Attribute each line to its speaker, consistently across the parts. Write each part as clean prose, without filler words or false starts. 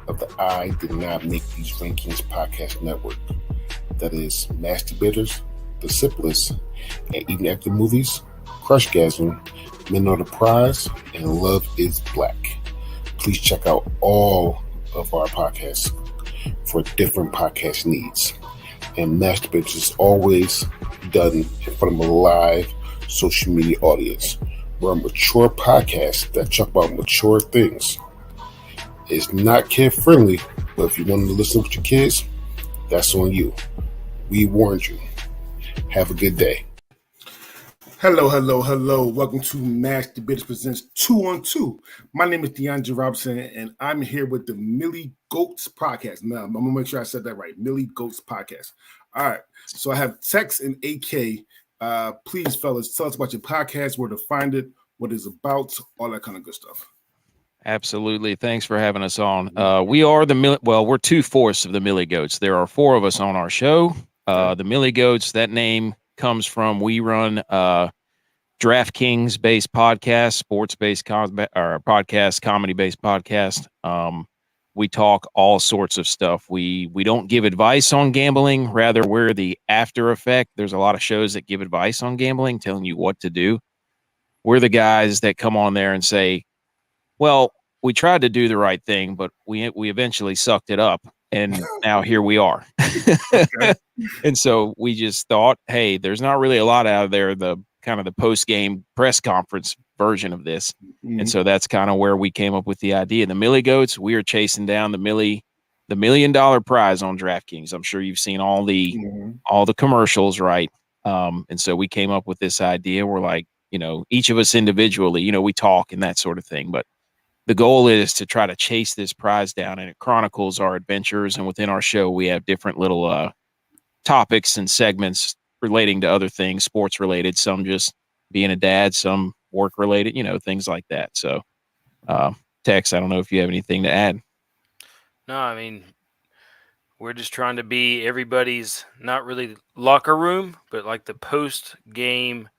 Speaker 1: of the I Did Not Make These Rankings podcast network. That is Masturbators, The Simplest, and Eating After Movies, Crushgasm, Men Are the Prize, and Love is Black. Please check out all of our podcasts for different podcast needs. And Masturbators is always done in front of a live social media audience. We're a mature podcast that talk about mature things. It's not kid friendly, but if you want to listen with your kids, that's on you. We warned you. Have a good day. Hello. Welcome to Masturbators Presents 2 on 2. My name is DeAndre Robinson, and I'm here with the Millie Goats podcast. Now, I'm going to make sure I said that right. Millie Goats podcast. All right. So I have Tex and AK. Please, fellas, tell us about your podcast, where to find it, what it's about, all that kind of good stuff.
Speaker 2: Absolutely. Thanks for having us on. We are we're 2/4 of the Millie Goats. There are 4 of us on our show. The Millie Goats, that name comes from, we run DraftKings-based podcast, sports-based podcast, comedy-based podcast. We talk all sorts of stuff. We don't give advice on gambling. Rather, we're the after effect. There's a lot of shows that give advice on gambling, telling you what to do. We're the guys that come on there and say, well, we tried to do the right thing, but we eventually sucked it up, and now here we are. Okay. And so we just thought, hey, there's not really a lot out there, the kind of the post-game press conference version of this. Mm-hmm. And so that's kind of where we came up with the idea. The Millie Goats, we are chasing down the $1 million prize on DraftKings. I'm sure you've seen all the commercials, right? And so we came up with this idea. We're like, each of us individually, we talk and that sort of thing, but the goal is to try to chase this prize down, and it chronicles our adventures. And within our show, we have different little topics and segments relating to other things, sports related, some just being a dad, some work related, things like that. So, Tex, I don't know if you have anything to add.
Speaker 3: No, I mean, we're just trying to be everybody's, not really locker room, but like the post-game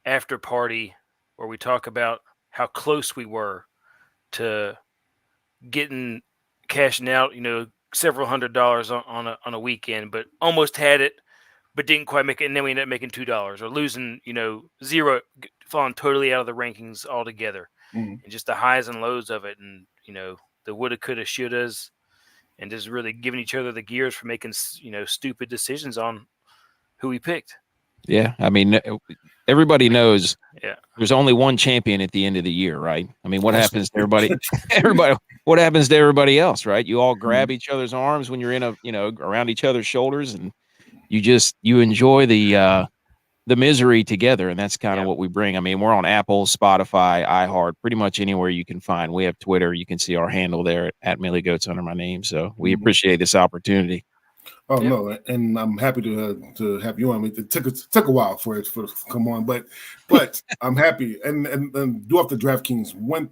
Speaker 3: after party where we talk about how close we were to cashing out, several $100s on a weekend, but almost had it, but didn't quite make it. And then we ended up making $2 or losing, zero, falling totally out of the rankings altogether. And just the highs and lows of it. And, the woulda, coulda, shouldas, and just really giving each other the gears for making, stupid decisions on who we picked.
Speaker 2: Yeah. I mean, everybody knows there's only one champion at the end of the year, right? I mean, what happens to everybody? What happens to everybody else, right? You all grab each other's arms when you're in around each other's shoulders, and you enjoy the misery together. And that's kind of what we bring. I mean, we're on Apple, Spotify, iHeart, pretty much anywhere you can find. We have Twitter. You can see our handle there at Millie Goats under my name. So we appreciate this opportunity.
Speaker 1: Oh no, and I'm happy to have you on. I mean, it took a while for it to come on, but I'm happy. And do off the DraftKings. One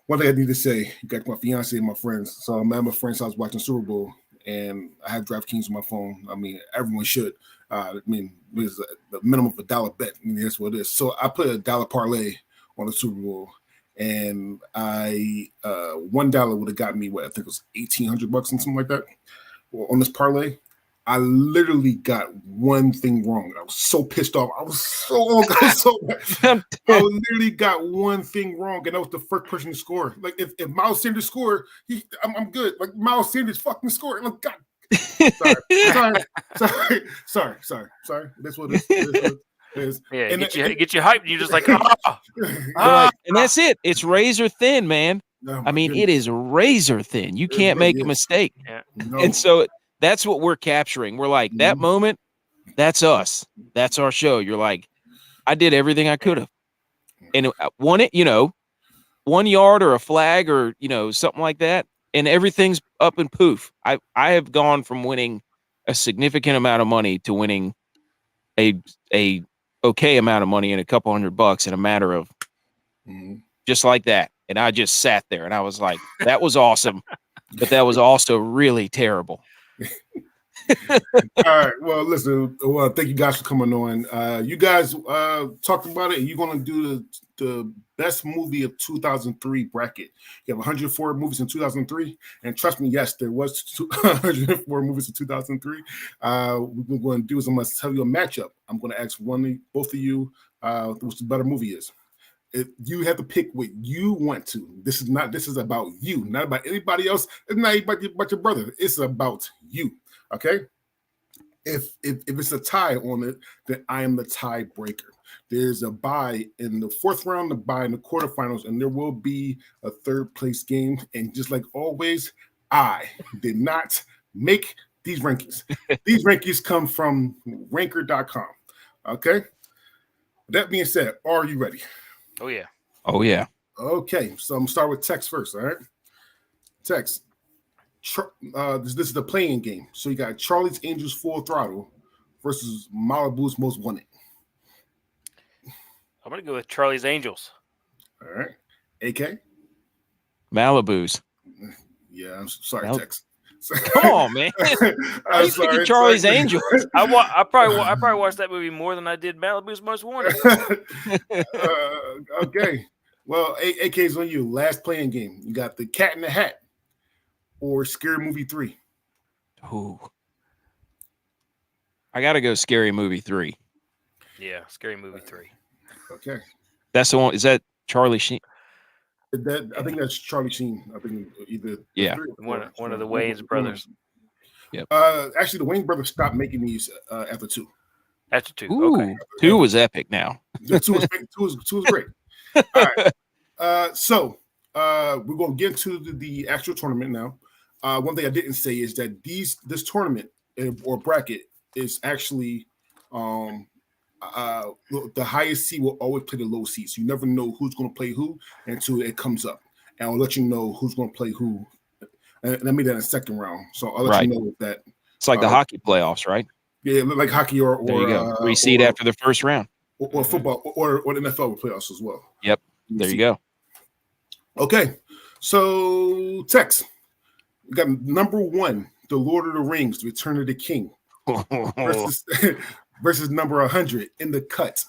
Speaker 1: thing I need to say, you got my fiance and my friends. So I'm at my friend's house watching Super Bowl, and I have DraftKings on my phone. I mean, everyone should. It's the minimum of $1 bet. I mean, that's what it is. So I put $1 parlay on the Super Bowl, and I $1 would have got me what I think it was $1,800 and something like that. On this parlay, I literally got one thing wrong. I was so pissed off. I literally got one thing wrong, and that was the first person to score. Like if Miles Sanders scored, I'm good. Like Miles Sanders fucking scored. Like God, sorry. That's what it is.
Speaker 3: Yeah, and get you hyped. And you're just like,
Speaker 2: and that's it. It's razor thin, man. I mean, goodness. It is razor thin. You can't make a mistake. Yeah. No. And so that's what we're capturing. We're like, that moment, that's us. That's our show. You're like, I did everything I could have. And won it, 1 yard or a flag or, something like that. And everything's up and poof. I have gone from winning a significant amount of money to winning a okay amount of money and a couple $100 in a matter of just like that. And I just sat there and I was like, that was awesome, but that was also really terrible.
Speaker 1: All right. Well, listen, thank you guys for coming on. You guys talked about it. You're going to do the best movie of 2003 bracket. You have 104 movies in 2003, and trust me, yes, there was 104 movies in 2003. What we're going to do is I'm going to tell you a matchup. I'm going to ask both of you which the better movie is. You have to pick what you want to. This is about you, not about anybody else. It's not about your brother. It's about you. Okay. If it's a tie on it, then I am the tiebreaker. There's a bye in the fourth round, a bye in the quarterfinals, and there will be a third place game. And just like always, I did not make these rankings. These rankings come from ranker.com. Okay. That being said, are you ready?
Speaker 3: Oh, yeah.
Speaker 2: Oh, yeah.
Speaker 1: Okay. So I'm going to start with Tex first. All right. Tex. This is the playing game. So you got Charlie's Angels Full Throttle versus Malibu's Most Wanted.
Speaker 3: I'm going to go with Charlie's Angels.
Speaker 1: All right. AK?
Speaker 2: Malibu's.
Speaker 1: Yeah, I'm sorry, Tex.
Speaker 2: Come on, man. I'm sorry, Charlie's Angels.
Speaker 3: I probably watched that movie more than I did Malibu's Most Wanted.
Speaker 1: Okay. Well, AK's on you. Last playing game. You got the Cat in the Hat or Scary Movie 3.
Speaker 2: Ooh. I got to go Scary Movie 3.
Speaker 3: Yeah, Scary Movie 3.
Speaker 1: Okay.
Speaker 2: That's the one. Is that Charlie Sheen?
Speaker 1: I think that's Charlie Sheen. I think either
Speaker 3: one of the Wayans brothers.
Speaker 2: Yep.
Speaker 1: Actually, the Wayans brothers stopped making these after 2.
Speaker 3: After 2.
Speaker 2: Ooh,
Speaker 3: Okay.
Speaker 2: 2 was epic. Now.
Speaker 1: Yeah, 2 was great. All right. So we're gonna get into the actual tournament now. One thing I didn't say is that this tournament or bracket is actually the highest seed will always play the low seed. So you never know who's going to play who until it comes up. And I'll let you know who's going to play who. And I made that in the second round. So I'll let you know that.
Speaker 2: It's like the hockey playoffs, right?
Speaker 1: Yeah, like hockey or
Speaker 2: there you go. Reseed after the first round.
Speaker 1: Or football or the NFL playoffs as well.
Speaker 2: Yep. There you go. Okay.
Speaker 1: So, Tex, we got number 1, The Lord of the Rings, Return of the King versus number 100, In the Cut.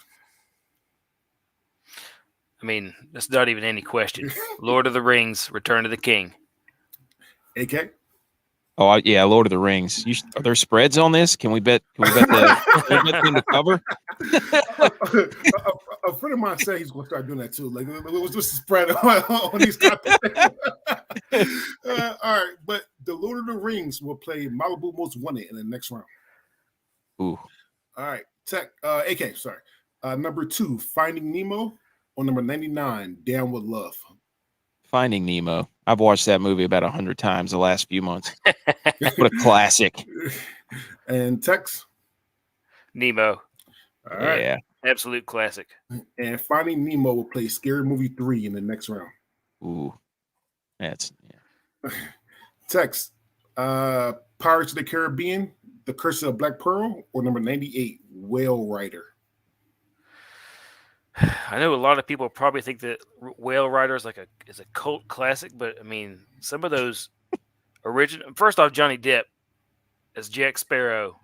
Speaker 3: I mean, that's not even any question. Lord of the Rings, Return of the King.
Speaker 1: AK?
Speaker 2: Oh, yeah, Lord of the Rings. Are there spreads on this? Can we bet the team to cover?
Speaker 1: A friend of mine said he's going to start doing that too. Like, what's the spread on these content? All right, but the Lord of the Rings will play Malibu Most Wanted in the next round.
Speaker 2: Ooh.
Speaker 1: All right, AK, sorry. Number 2, Finding Nemo, or number 99, Down with Love.
Speaker 2: Finding Nemo. I've watched that movie about 100 times the last few months. What a classic.
Speaker 1: And Tex?
Speaker 3: Nemo.
Speaker 1: All right.
Speaker 2: Yeah.
Speaker 3: Absolute classic.
Speaker 1: And Finding Nemo will play Scary Movie 3 in the next round.
Speaker 2: Ooh. That's
Speaker 1: Tex, Pirates of the Caribbean, The Curse of Black Pearl, or number 98, Whale Rider.
Speaker 3: I know a lot of people probably think that Whale Rider is is a cult classic, but I mean, some of those original. First off, Johnny Depp as Jack Sparrow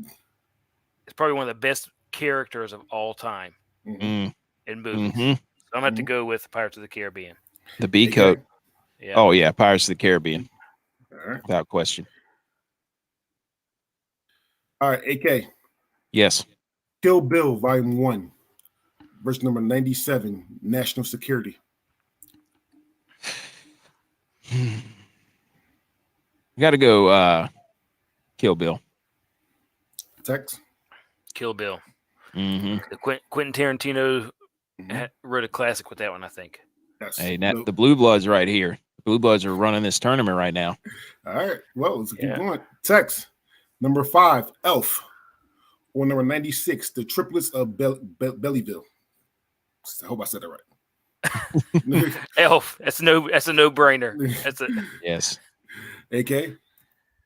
Speaker 3: is probably one of the best characters of all time in movies. So I'm gonna have to go with Pirates of the Caribbean.
Speaker 2: The B coat.
Speaker 3: Yeah.
Speaker 2: Oh yeah, Pirates of the Caribbean.
Speaker 1: All right.
Speaker 2: Without question.
Speaker 1: All right, AK.
Speaker 2: Yes.
Speaker 1: Kill Bill Volume 1, verse number 97, National Security.
Speaker 2: You got to go Kill Bill.
Speaker 1: Tex?
Speaker 3: Kill Bill.
Speaker 2: Mm-hmm.
Speaker 3: The Quentin Tarantino wrote a classic with that one, I think.
Speaker 1: Yes.
Speaker 2: Hey, the Blue Bloods right here. The Blue Bloods are running this tournament right now.
Speaker 1: All right. Well, let's keep going. Tex, number 5, Elf, or number 96, The Triplets of Bellyville. I hope I said that right.
Speaker 3: Elf. That's a no-brainer. That's it.
Speaker 2: Yes.
Speaker 1: AK?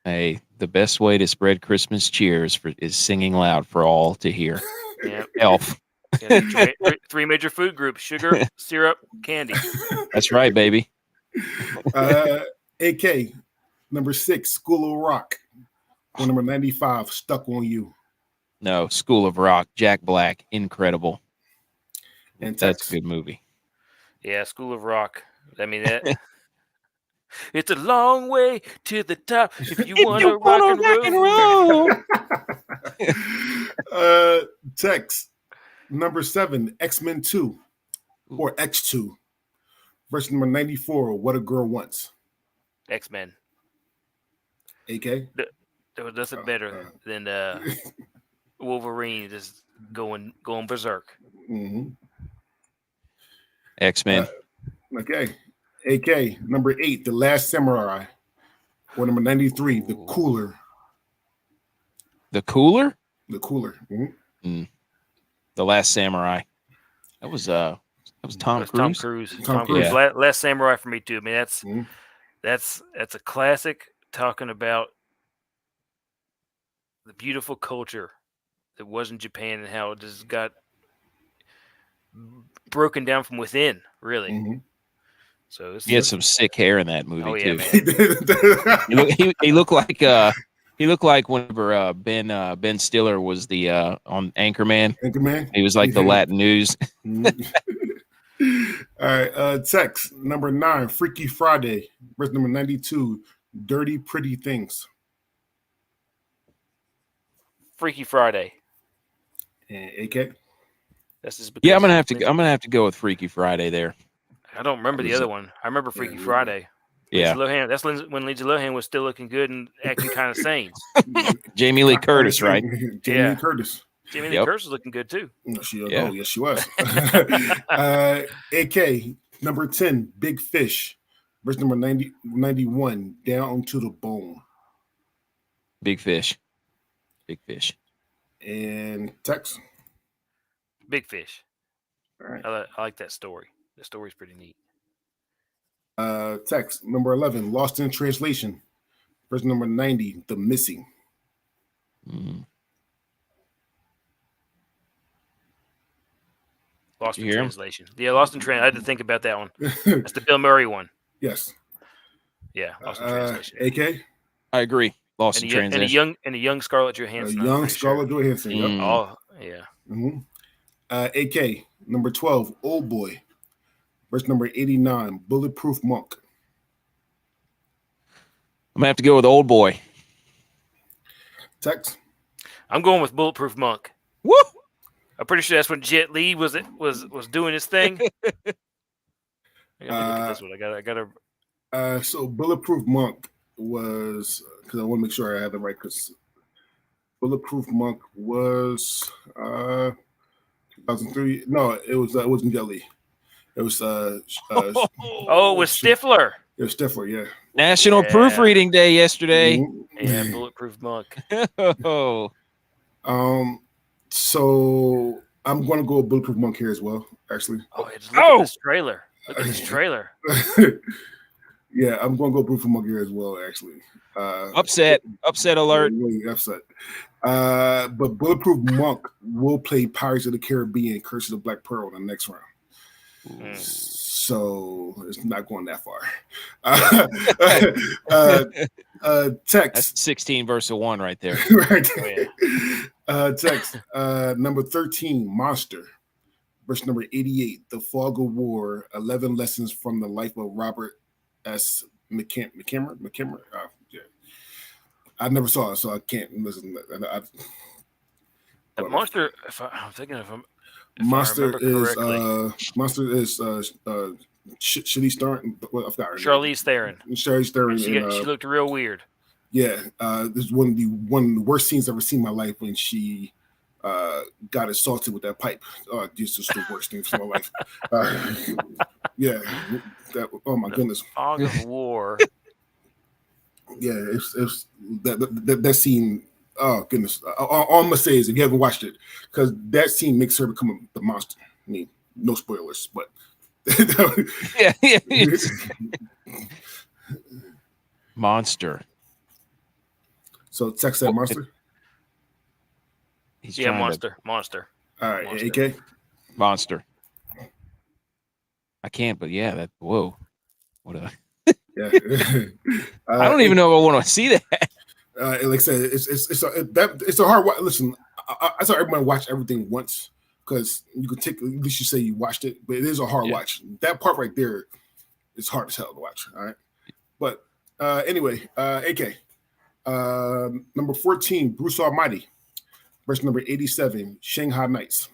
Speaker 2: Hey, the best way to spread Christmas cheer is singing loud for all to hear.
Speaker 3: Yeah.
Speaker 2: Elf.
Speaker 3: Yeah, 3 major food groups: sugar, syrup, candy.
Speaker 2: That's right, baby.
Speaker 1: AK, number 6, School of Rock, or number 95, Stuck on You.
Speaker 2: No, School of Rock, Jack Black, incredible.
Speaker 1: And
Speaker 2: That's a good movie.
Speaker 3: Yeah, School of Rock. I mean that. It's a long way to the top if you
Speaker 2: If
Speaker 3: want
Speaker 2: you
Speaker 3: to rock
Speaker 2: wanna
Speaker 3: and roll.
Speaker 1: Text number 7, X-Men 2 or X2. Verse number 94, What a Girl Wants.
Speaker 3: X-Men.
Speaker 1: AK?
Speaker 3: There's nothing better than Wolverine just going berserk.
Speaker 1: Mm-hmm.
Speaker 2: X-Men.
Speaker 1: Okay. AK, number 8, The Last Samurai. Or number 93, The Cooler.
Speaker 2: The Cooler?
Speaker 1: The Cooler. Mm-hmm.
Speaker 2: The Last Samurai. That was Tom Cruise.
Speaker 3: Tom Cruise.
Speaker 1: Tom Cruise.
Speaker 2: Yeah.
Speaker 3: Last Samurai for me too. I mean that's a classic talking about the beautiful culture that was in Japan and how it just got broken down from within, really.
Speaker 1: Mm-hmm.
Speaker 3: So
Speaker 2: He had some sick hair in that movie too.
Speaker 3: Man.
Speaker 2: He looked like whenever Ben Stiller was the on Anchorman.
Speaker 1: Anchorman.
Speaker 2: He was like the Latin news.
Speaker 1: All right. Text number 9, Freaky Friday. Verse number 92, Dirty Pretty Things.
Speaker 3: Freaky Friday.
Speaker 1: And AK.
Speaker 3: That's just
Speaker 2: Yeah, I'm gonna have to go with Freaky Friday there.
Speaker 3: I don't remember the other one. I remember Freaky Friday.
Speaker 2: Yeah.
Speaker 3: Lindsay Lohan. That's when Lindsay Lohan was still looking good and acting kind of sane.
Speaker 2: Jamie Lee Curtis, right?
Speaker 1: Jamie Lee Curtis.
Speaker 3: Jamie Lee Curtis was looking good too.
Speaker 1: Oh, yes, she was. AK, number 10, Big Fish. Verse number 91, Down to the Bone.
Speaker 2: Big Fish. Big Fish.
Speaker 1: And Tex.
Speaker 3: Big Fish.
Speaker 1: All right.
Speaker 3: I like that story. The story's pretty neat.
Speaker 1: Text number 11, Lost in Translation. Verse number 90, The Missing.
Speaker 3: Lost in Translation. Yeah, Lost in Translation. I had to think about that one. That's the Bill Murray one.
Speaker 1: Yes.
Speaker 3: Yeah, Lost in Translation.
Speaker 1: AK.
Speaker 2: I agree. Lost in Translation.
Speaker 3: And a young Scarlett Johansson.
Speaker 1: Scarlett Johansson. Yep.
Speaker 3: Oh, yeah.
Speaker 1: Mm-hmm. AK number 12, Old Boy. Verse number 89, Bulletproof Monk.
Speaker 2: I'm gonna have to go with Old Boy.
Speaker 1: Tex.
Speaker 3: I'm going with Bulletproof Monk.
Speaker 2: Woo!
Speaker 3: I'm pretty sure that's when Jet Li was doing his thing. I gotta look at this one. I gotta.
Speaker 1: So Bulletproof Monk was, because I want to make sure I have the right. Because Bulletproof Monk was 2003. No, it wasn't Jet Li. It was
Speaker 3: it was Stifler.
Speaker 1: It was Stifler, yeah.
Speaker 2: National Proofreading Day yesterday.
Speaker 1: Mm-hmm.
Speaker 3: Yeah, Bulletproof Monk.
Speaker 2: Oh.
Speaker 1: So I'm going to go with Bulletproof Monk here as well, actually.
Speaker 3: Oh, just look at this trailer. Look at this trailer.
Speaker 1: Yeah, I'm going to go Bulletproof Monk here as well, actually.
Speaker 2: Upset alert.
Speaker 1: Really upset. But Bulletproof Monk will play Pirates of the Caribbean, Curse of the Black Pearl in the next round. So it's not going that far. Text.
Speaker 2: That's 16 versus 1 right there.
Speaker 1: Right.
Speaker 3: Oh, yeah.
Speaker 1: Text. Number 13, Monster. Verse number 88, The Fog of War, 11 Lessons from the Life of Robert S. McKimmer. Yeah. I never saw it, so I can't listen.
Speaker 3: Monster, I'm thinking of him.
Speaker 1: Monster is Charlize Theron. Well, I forgot her
Speaker 3: Charlize Theron.
Speaker 1: Charlize Theron.
Speaker 3: She looked real weird.
Speaker 1: Yeah, this is one of the worst scenes I've ever seen in my life when she got assaulted with that pipe. This is the worst thing of my life. Yeah, oh my goodness.
Speaker 3: Fog of War.
Speaker 1: Yeah, it's that scene. Oh goodness! All I'm gonna say is if you haven't watched it, because that scene makes her become the monster. I mean, no spoilers, but
Speaker 2: yeah. Monster.
Speaker 1: So text that Monster.
Speaker 2: He's
Speaker 3: Monster.
Speaker 1: All right,
Speaker 3: Monster.
Speaker 1: AK.
Speaker 2: Monster. I can't, but yeah, that. Whoa, what a.
Speaker 1: Yeah.
Speaker 2: I don't even know if I want to see that.
Speaker 1: Like I said, it's a hard watch. Listen, I saw everybody watch everything once. because you could take, at least you say you watched it, but it is a hard watch. That part right there is hard as hell to watch. All right. But anyway, AK. Number 14, Bruce Almighty. Verse number 87, Shanghai Nights.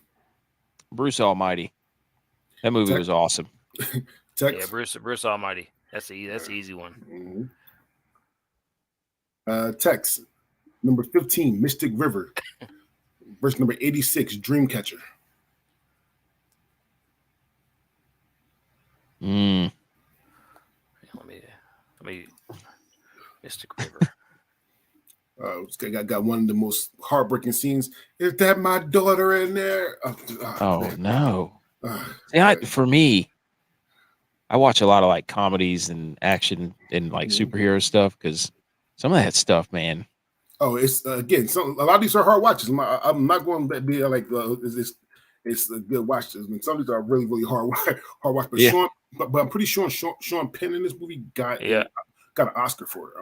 Speaker 2: Bruce Almighty. That movie was awesome.
Speaker 3: Yeah, Bruce Almighty. That's the easy one.
Speaker 1: Text number 15, Mystic River. Verse number 86, Dreamcatcher.
Speaker 3: Let me Mystic River.
Speaker 1: Got one of the most heartbreaking scenes. Is that my daughter in there?
Speaker 2: No. For me, I watch a lot of like comedies and action and like superhero stuff because some of that stuff, man.
Speaker 1: Oh, it's again, a lot of these are hard watches. I'm not going to be like it's a good watch. I mean, some of these are really, really hard watch. But I'm pretty sure Sean Penn in this movie got an Oscar for it.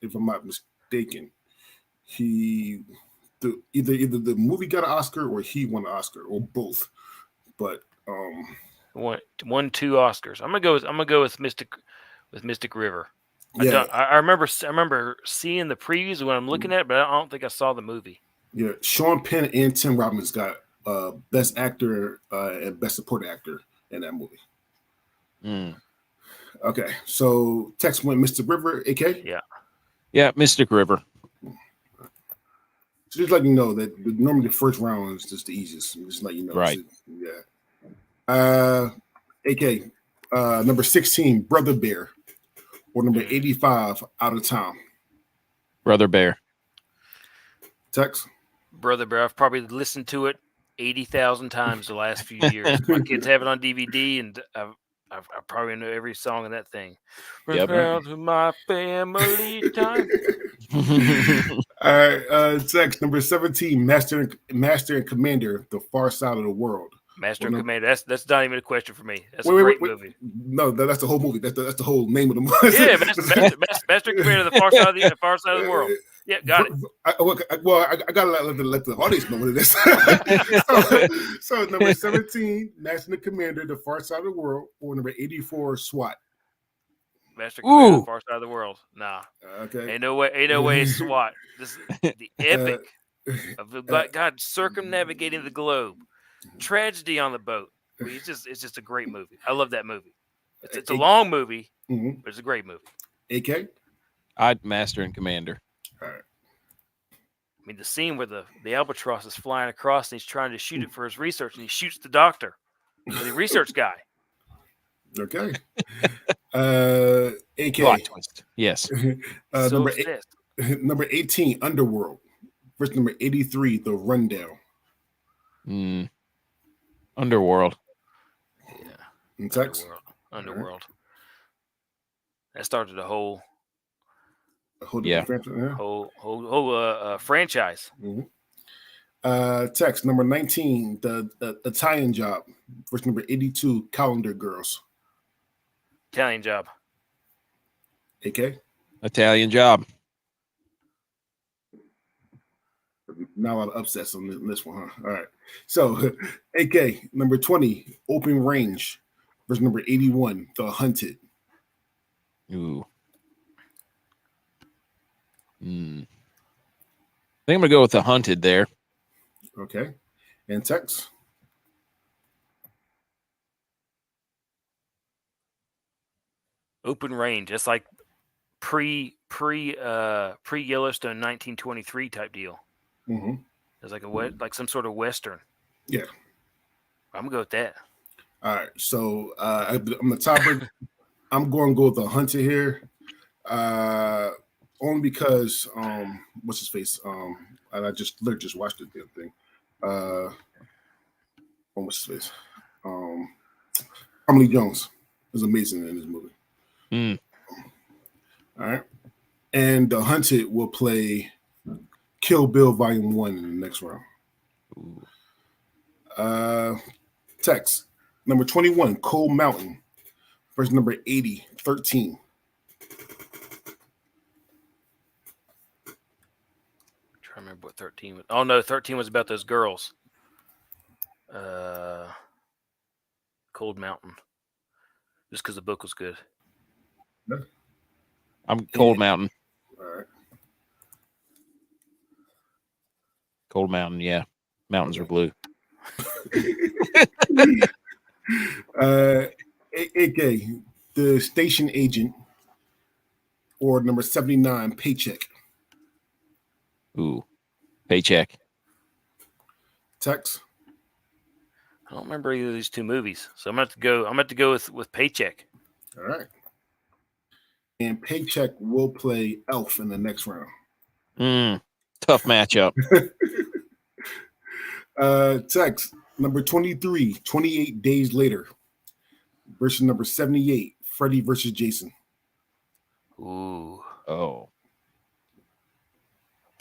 Speaker 1: If I'm not mistaken, either the movie got an Oscar or he won an Oscar or both. But
Speaker 3: won 2 Oscars. I'm gonna go with Mystic River.
Speaker 1: Yeah,
Speaker 3: I remember seeing the previews when I'm looking at it, but I don't think I saw the movie.
Speaker 1: Yeah, Sean Penn and Tim Robbins got Best Actor and Best Supporting Actor in that movie. Okay, so text went Mr. River, AK?
Speaker 2: Yeah, Mystic River.
Speaker 1: So just let you know that normally the first round is just the easiest. Just let you know.
Speaker 2: Right.
Speaker 1: AK, number 16, Brother Bear. Or number 85, Out of Town.
Speaker 2: Brother Bear.
Speaker 1: Text?
Speaker 3: Brother Bear. I've probably listened to it 80,000 times the last few years. My kids have it on DVD, and I probably know every song in that thing.
Speaker 2: Yep.
Speaker 3: To my family time.
Speaker 1: All right, text number 17, Master and Commander, The Far Side of the World.
Speaker 3: Master and Commander. That's not even a question for me. That's a great movie.
Speaker 1: No, that's the whole movie. That's the whole name of the movie.
Speaker 3: Yeah, Master and Commander, the far side of the world. Yeah, got it.
Speaker 1: I gotta let the audience know what it is. so number 17, Master and Commander, The Far Side of the World, or number 84, SWAT.
Speaker 3: Master and Commander, The Far Side of the World. Nah.
Speaker 1: Okay.
Speaker 3: Ain't no way it's SWAT. This is the epic of the God circumnavigating the globe. Tragedy on the boat. It's just a great movie. I love that movie. It's a long movie, but it's a great movie.
Speaker 1: AK?
Speaker 2: I'd Master and Commander.
Speaker 1: All right.
Speaker 3: I mean, the scene where the albatross is flying across and he's trying to shoot it for his research, and he shoots the doctor, the research guy.
Speaker 1: Okay. AK.
Speaker 2: Plot twist. Yes.
Speaker 1: Number 18, Underworld. Verse number 83, The Rundown.
Speaker 2: Underworld.
Speaker 1: Yeah. In text?
Speaker 3: Underworld. That started a whole franchise.
Speaker 1: Text number 19, the Italian Job. Verse number 82, Calendar Girls.
Speaker 3: Italian Job.
Speaker 1: AK?
Speaker 2: Italian Job.
Speaker 1: Not a lot of upsets on this one, huh? All right. So, AK, number 20, Open Range. Verse number 81, The Hunted.
Speaker 2: Ooh. I think I'm going to go with The Hunted there.
Speaker 1: Okay. And text?
Speaker 3: Open Range. It's like pre Yellowstone 1923 type deal. It's like some sort of Western.
Speaker 1: Yeah.
Speaker 3: I'm going to go with that.
Speaker 1: All right. So I'm the topic. I'm going to go with The Hunted here. Only because what's his face? And I just watched the damn thing. What's his face? Tommy Lee Jones is amazing in this movie. All right. And The Hunted will play Kill Bill Volume 1 in the next round. Text number 21, Cold Mountain. Verse number 80, 13.
Speaker 3: Trying to remember what 13 was. Oh no, 13 was about those girls. Cold Mountain. Just because the book was good.
Speaker 2: I'm Cold Mountain.
Speaker 1: All right.
Speaker 2: Cold Mountain, yeah. Mountains are blue.
Speaker 1: AK, the station agent, or number 79, Paycheck.
Speaker 2: Ooh, Paycheck.
Speaker 1: Tex.
Speaker 3: I don't remember either of these two movies, so I'm gonna have to go with Paycheck.
Speaker 1: All right. And Paycheck will play Elf in the next round.
Speaker 2: Tough matchup.
Speaker 1: Tex, number 23, 28 Days Later, versus number 78, Freddy versus Jason.
Speaker 3: Ooh.
Speaker 2: Oh.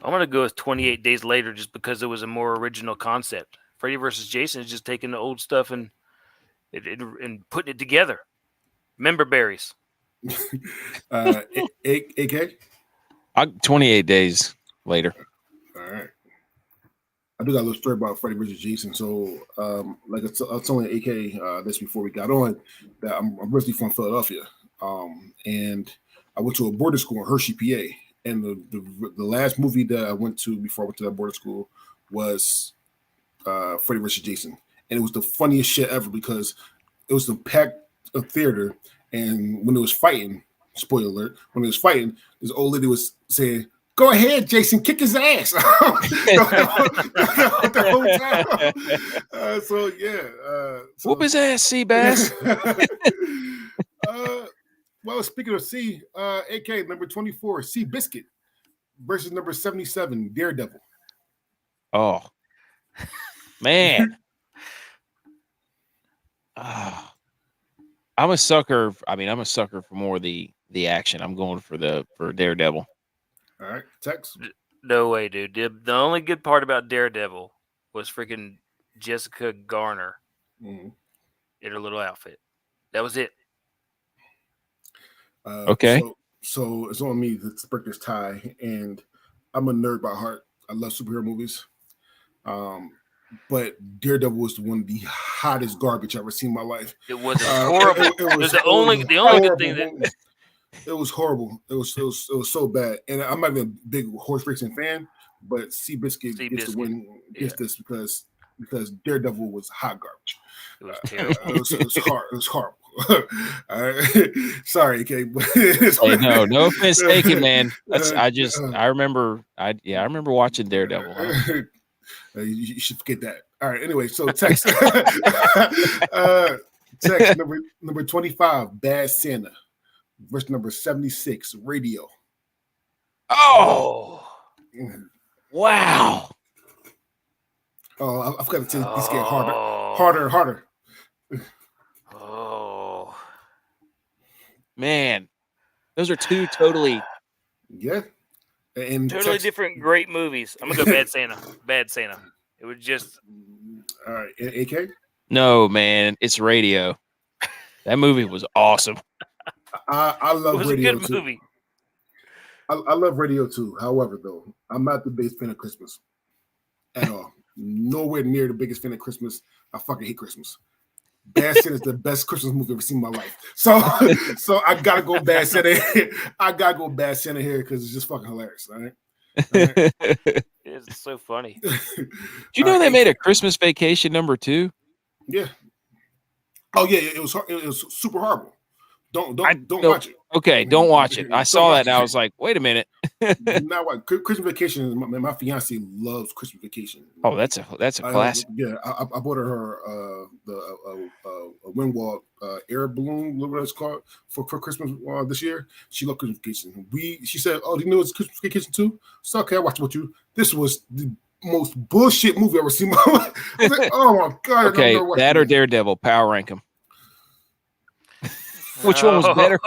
Speaker 3: I'm gonna go with 28 Days Later just because it was a more original concept. Freddy versus Jason is just taking the old stuff and putting it together. Member berries.
Speaker 1: AK?
Speaker 2: 28 Days Later.
Speaker 1: All right. I do got a little story about Freddy versus Jason. So, like I was telling AK this before we got on, that I'm originally from Philadelphia, and I went to a boarding school in Hershey, PA. And the last movie that I went to before I went to that boarding school was Freddy vs. Jason, and it was the funniest shit ever because it was the packed theater, and when it was fighting, spoiler alert, when it was fighting, this old lady was saying, "Go ahead, Jason, kick his ass." the whole time. So yeah,
Speaker 2: whoop his ass, Seabass.
Speaker 1: Well, speaking of C, AK number 24, Sea Biscuit versus number 77, Daredevil.
Speaker 2: Oh, man. I'm a sucker. I'm a sucker for more of the action. I'm going for Daredevil.
Speaker 1: All right, Tex.
Speaker 3: No way, dude. The only good part about Daredevil was freaking Jessica Garner in her little outfit. That was it.
Speaker 2: Okay.
Speaker 1: So it's on me to break this tie, and I'm a nerd by heart. I love superhero movies. But Daredevil was one of the hottest garbage I've ever seen in my life.
Speaker 3: It was horrible. It was the only good thing that
Speaker 1: it was horrible. It was so bad. And I'm not even a big horse racing fan, but Seabiscuit gets to win this because Daredevil was hot garbage.
Speaker 3: It was terrible.
Speaker 1: It was horrible. Sorry, okay.
Speaker 2: Hey, no offense taken, man. I remember watching Daredevil. Huh?
Speaker 1: You should forget that. All right. Anyway, so Tex, Tex number 25, Bad Santa, verse number 76, Radio.
Speaker 2: Oh, wow.
Speaker 1: Oh, I've got to say these get harder and harder.
Speaker 3: Oh,
Speaker 2: man, those are two totally
Speaker 1: and
Speaker 3: totally different great movies. I'm gonna go Bad Santa. Bad Santa. It was just
Speaker 1: all right. AK?
Speaker 2: No, man, it's Radio. That movie was awesome.
Speaker 1: I love Radio. It was
Speaker 3: Radio a good movie.
Speaker 1: I love Radio too. However, though, I'm not the biggest fan of Christmas at all. Nowhere near the biggest fan of Christmas. I fucking hate Christmas. Bad Santa is the best Christmas movie I've ever seen in my life. So I gotta go Bad Santa. I gotta go Bad Santa here because it's just fucking hilarious. All right.
Speaker 3: It's so funny.
Speaker 2: Do you know they made a Christmas Vacation #2?
Speaker 1: Yeah. Oh yeah, it was super horrible. Don't watch it.
Speaker 2: Okay, don't watch it. I saw that and I was like, wait a minute.
Speaker 1: Now what? Christmas Vacation. My fiance loves Christmas Vacation.
Speaker 2: Oh, that's a classic.
Speaker 1: I bought her the Windwall air balloon, whatever it's called, for Christmas this year. She loved Christmas Vacation. She said, "Oh, do you know it's Christmas Vacation too?" So okay, I watched it with you. This was the most bullshit movie I've ever seen in my life. I was like, oh my god!
Speaker 2: Okay, that or Daredevil. Power rank them. Which one was better?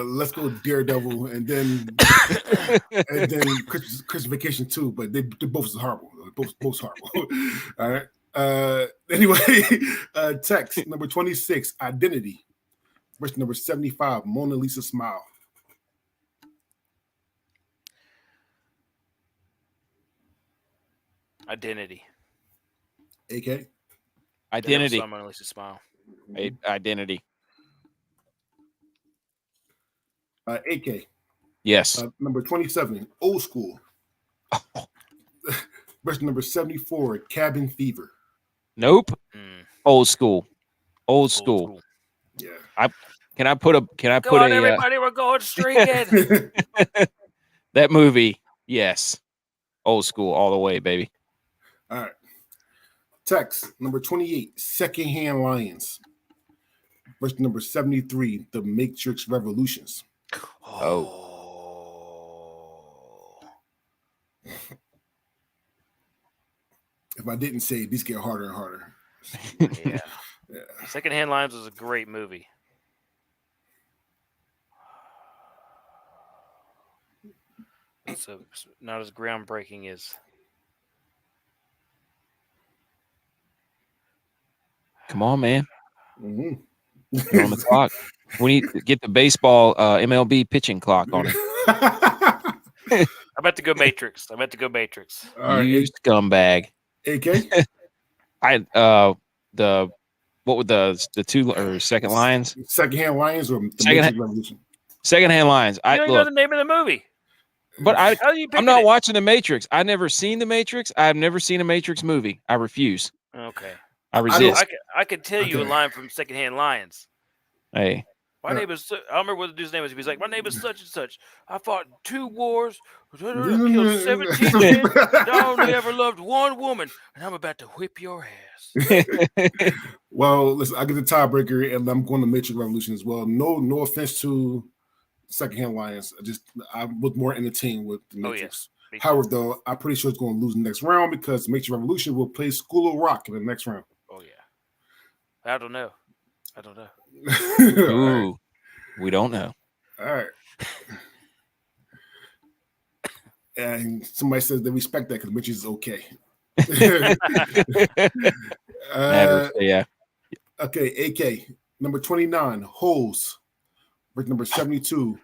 Speaker 1: Let's go Daredevil and then Christmas Vacation 2, but they're both horrible. Both horrible. All right. Anyway, Text number 26, Identity. Verse number 75, Mona Lisa Smile.
Speaker 3: Identity.
Speaker 1: AK.
Speaker 3: They never
Speaker 2: Identity.
Speaker 3: saw Mona Lisa smile.
Speaker 2: Identity.
Speaker 1: AK.
Speaker 2: Yes.
Speaker 1: Number 27, Old School. Version number 74, Cabin Fever.
Speaker 2: Nope.
Speaker 3: Mm,
Speaker 2: Old school. Old
Speaker 3: old
Speaker 2: school.
Speaker 1: Yeah.
Speaker 2: Can I put
Speaker 3: Come on,
Speaker 2: a
Speaker 3: everybody, we're going streaking.
Speaker 2: that movie? Yes. Old school all the way, baby.
Speaker 1: All right. Text number 28, Secondhand Lions. Version number 73, The Matrix Revolutions.
Speaker 3: Oh.
Speaker 1: If I didn't say it, these get harder and harder.
Speaker 3: Yeah. Secondhand Lions was a great movie. So not as groundbreaking as
Speaker 2: Come on, man.
Speaker 1: Mm-hmm.
Speaker 2: You're on the clock. We need to get the baseball MLB pitching clock on it.
Speaker 3: I'm about to go Matrix.
Speaker 1: All right,
Speaker 2: You scumbag.
Speaker 1: AK.
Speaker 2: What would the two or second Lions?
Speaker 1: Secondhand Lions or the
Speaker 2: Second-
Speaker 1: Matrix Revolution?
Speaker 2: Secondhand Lions.
Speaker 3: You don't know the name of the movie.
Speaker 2: But
Speaker 3: How are you
Speaker 2: I'm
Speaker 3: picking
Speaker 2: not
Speaker 3: it?
Speaker 2: watching the Matrix. I've never seen the Matrix. I've never seen a Matrix movie. I refuse.
Speaker 3: Okay.
Speaker 2: I resist.
Speaker 3: I could tell you a
Speaker 1: Okay.
Speaker 3: line from Secondhand Lions.
Speaker 2: Hey,
Speaker 3: My name is. I don't remember what the dude's name was. He was like, "My name is such and such. I fought 2 wars, killed 17 men. and I only ever loved 1 woman, and I'm about to whip your ass."
Speaker 1: Well, listen, I get the tiebreaker, and I'm going to Matrix Revolution as well. No offense to Secondhand Lions. I was more entertained with the
Speaker 3: Oh,
Speaker 1: Matrix.
Speaker 3: Me too.
Speaker 1: However, though, I'm pretty sure it's going to lose the next round because Matrix Revolution will play School of Rock in the next round.
Speaker 3: Oh yeah. I don't know.
Speaker 1: All
Speaker 2: ooh, we don't know.
Speaker 1: right. And somebody says they respect that because Matrix is okay.
Speaker 2: Yeah.
Speaker 1: Okay, AK number 29, Holes. Version number 72,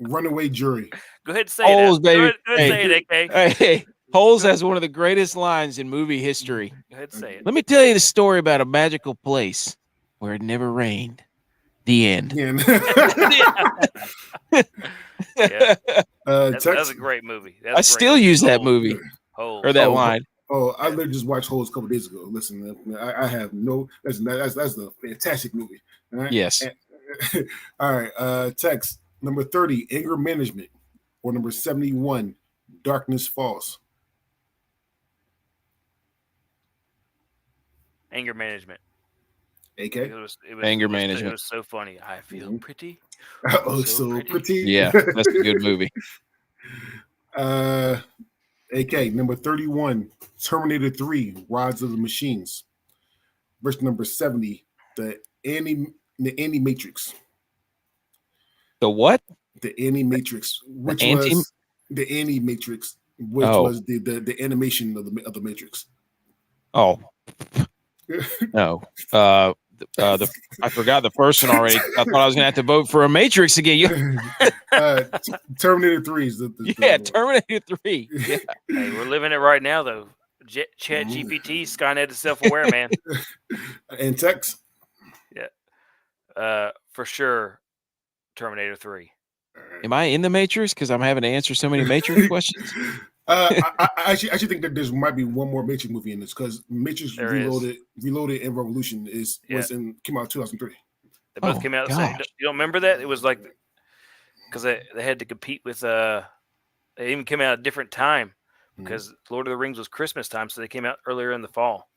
Speaker 1: Runaway Jury.
Speaker 3: Go ahead and say
Speaker 2: Holes,
Speaker 3: that.
Speaker 2: baby.
Speaker 3: Go ahead and say it, AK.
Speaker 2: Hey, Holes has one of the greatest lines in movie history.
Speaker 3: Go ahead and say it.
Speaker 2: Let me tell you the story about a magical place where it never rained. The end.
Speaker 1: Again.
Speaker 3: Yeah. That's
Speaker 1: Text.
Speaker 3: a great movie.
Speaker 2: I still use that movie
Speaker 3: Holes.
Speaker 2: or that
Speaker 1: Oh,
Speaker 2: line.
Speaker 1: Oh, I literally just watched Holes a couple days ago. Listen, I have no. That's a fantastic movie. All right?
Speaker 2: Yes.
Speaker 1: All right. Text number 30, Anger Management, or number 71, Darkness Falls.
Speaker 3: Anger Management.
Speaker 1: AK.
Speaker 3: It was
Speaker 2: Anger
Speaker 3: it was-
Speaker 2: Management.
Speaker 3: It was so funny. I feel
Speaker 1: Mhm.
Speaker 3: pretty.
Speaker 1: Oh,
Speaker 3: So
Speaker 1: so pretty.
Speaker 2: Yeah, that's a good movie.
Speaker 1: AK number 31, Terminator 3, Rise of the Machines. Verse number 70, the Animatrix.
Speaker 2: The what?
Speaker 1: The Animatrix, which
Speaker 2: anti-
Speaker 1: was the Animatrix, which
Speaker 2: Oh.
Speaker 1: was the animation of the Matrix.
Speaker 2: Oh, no. I forgot the first one already. I thought I was gonna have to vote for a Matrix again.
Speaker 1: Terminator 3 is the
Speaker 2: Yeah, Terminator 3. Yeah.
Speaker 3: Hey, we're living it right now, though. Chat GPT, Skynet is self-aware, man.
Speaker 1: And text.
Speaker 3: For sure, Terminator 3.
Speaker 2: Am I in the Matrix? Because I'm having to answer so many Matrix questions.
Speaker 1: I actually think that there might be one more Matrix movie in this because Matrix
Speaker 3: There is.
Speaker 1: Reloaded and Revolution came out in 2003.
Speaker 3: They both
Speaker 2: Oh,
Speaker 3: came out the same.
Speaker 2: gosh.
Speaker 3: You don't remember that? It was like because they had to compete with. They even came out at a different time because Lord of the Rings was Christmas time, so they came out earlier in the fall.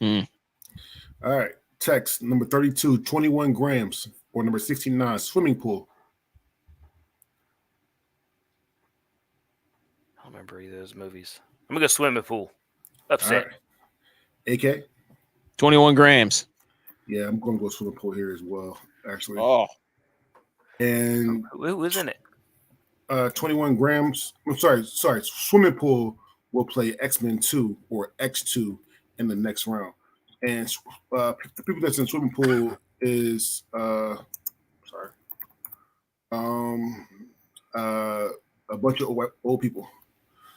Speaker 1: All right. Text number 32, 21 grams, or number 69, Swimming Pool.
Speaker 3: I don't remember either of those movies. I'm gonna go Swimming Pool. Upset.
Speaker 1: All right. AK.
Speaker 2: 21 grams.
Speaker 1: Yeah, I'm going to go Swimming Pool here as well, actually.
Speaker 2: Oh,
Speaker 1: And
Speaker 3: Who was in it?
Speaker 1: 21 grams. I'm sorry. Swimming Pool will play X-Men 2 or X2 in the next round. And the people that's in Swimming Pool is a bunch of old people.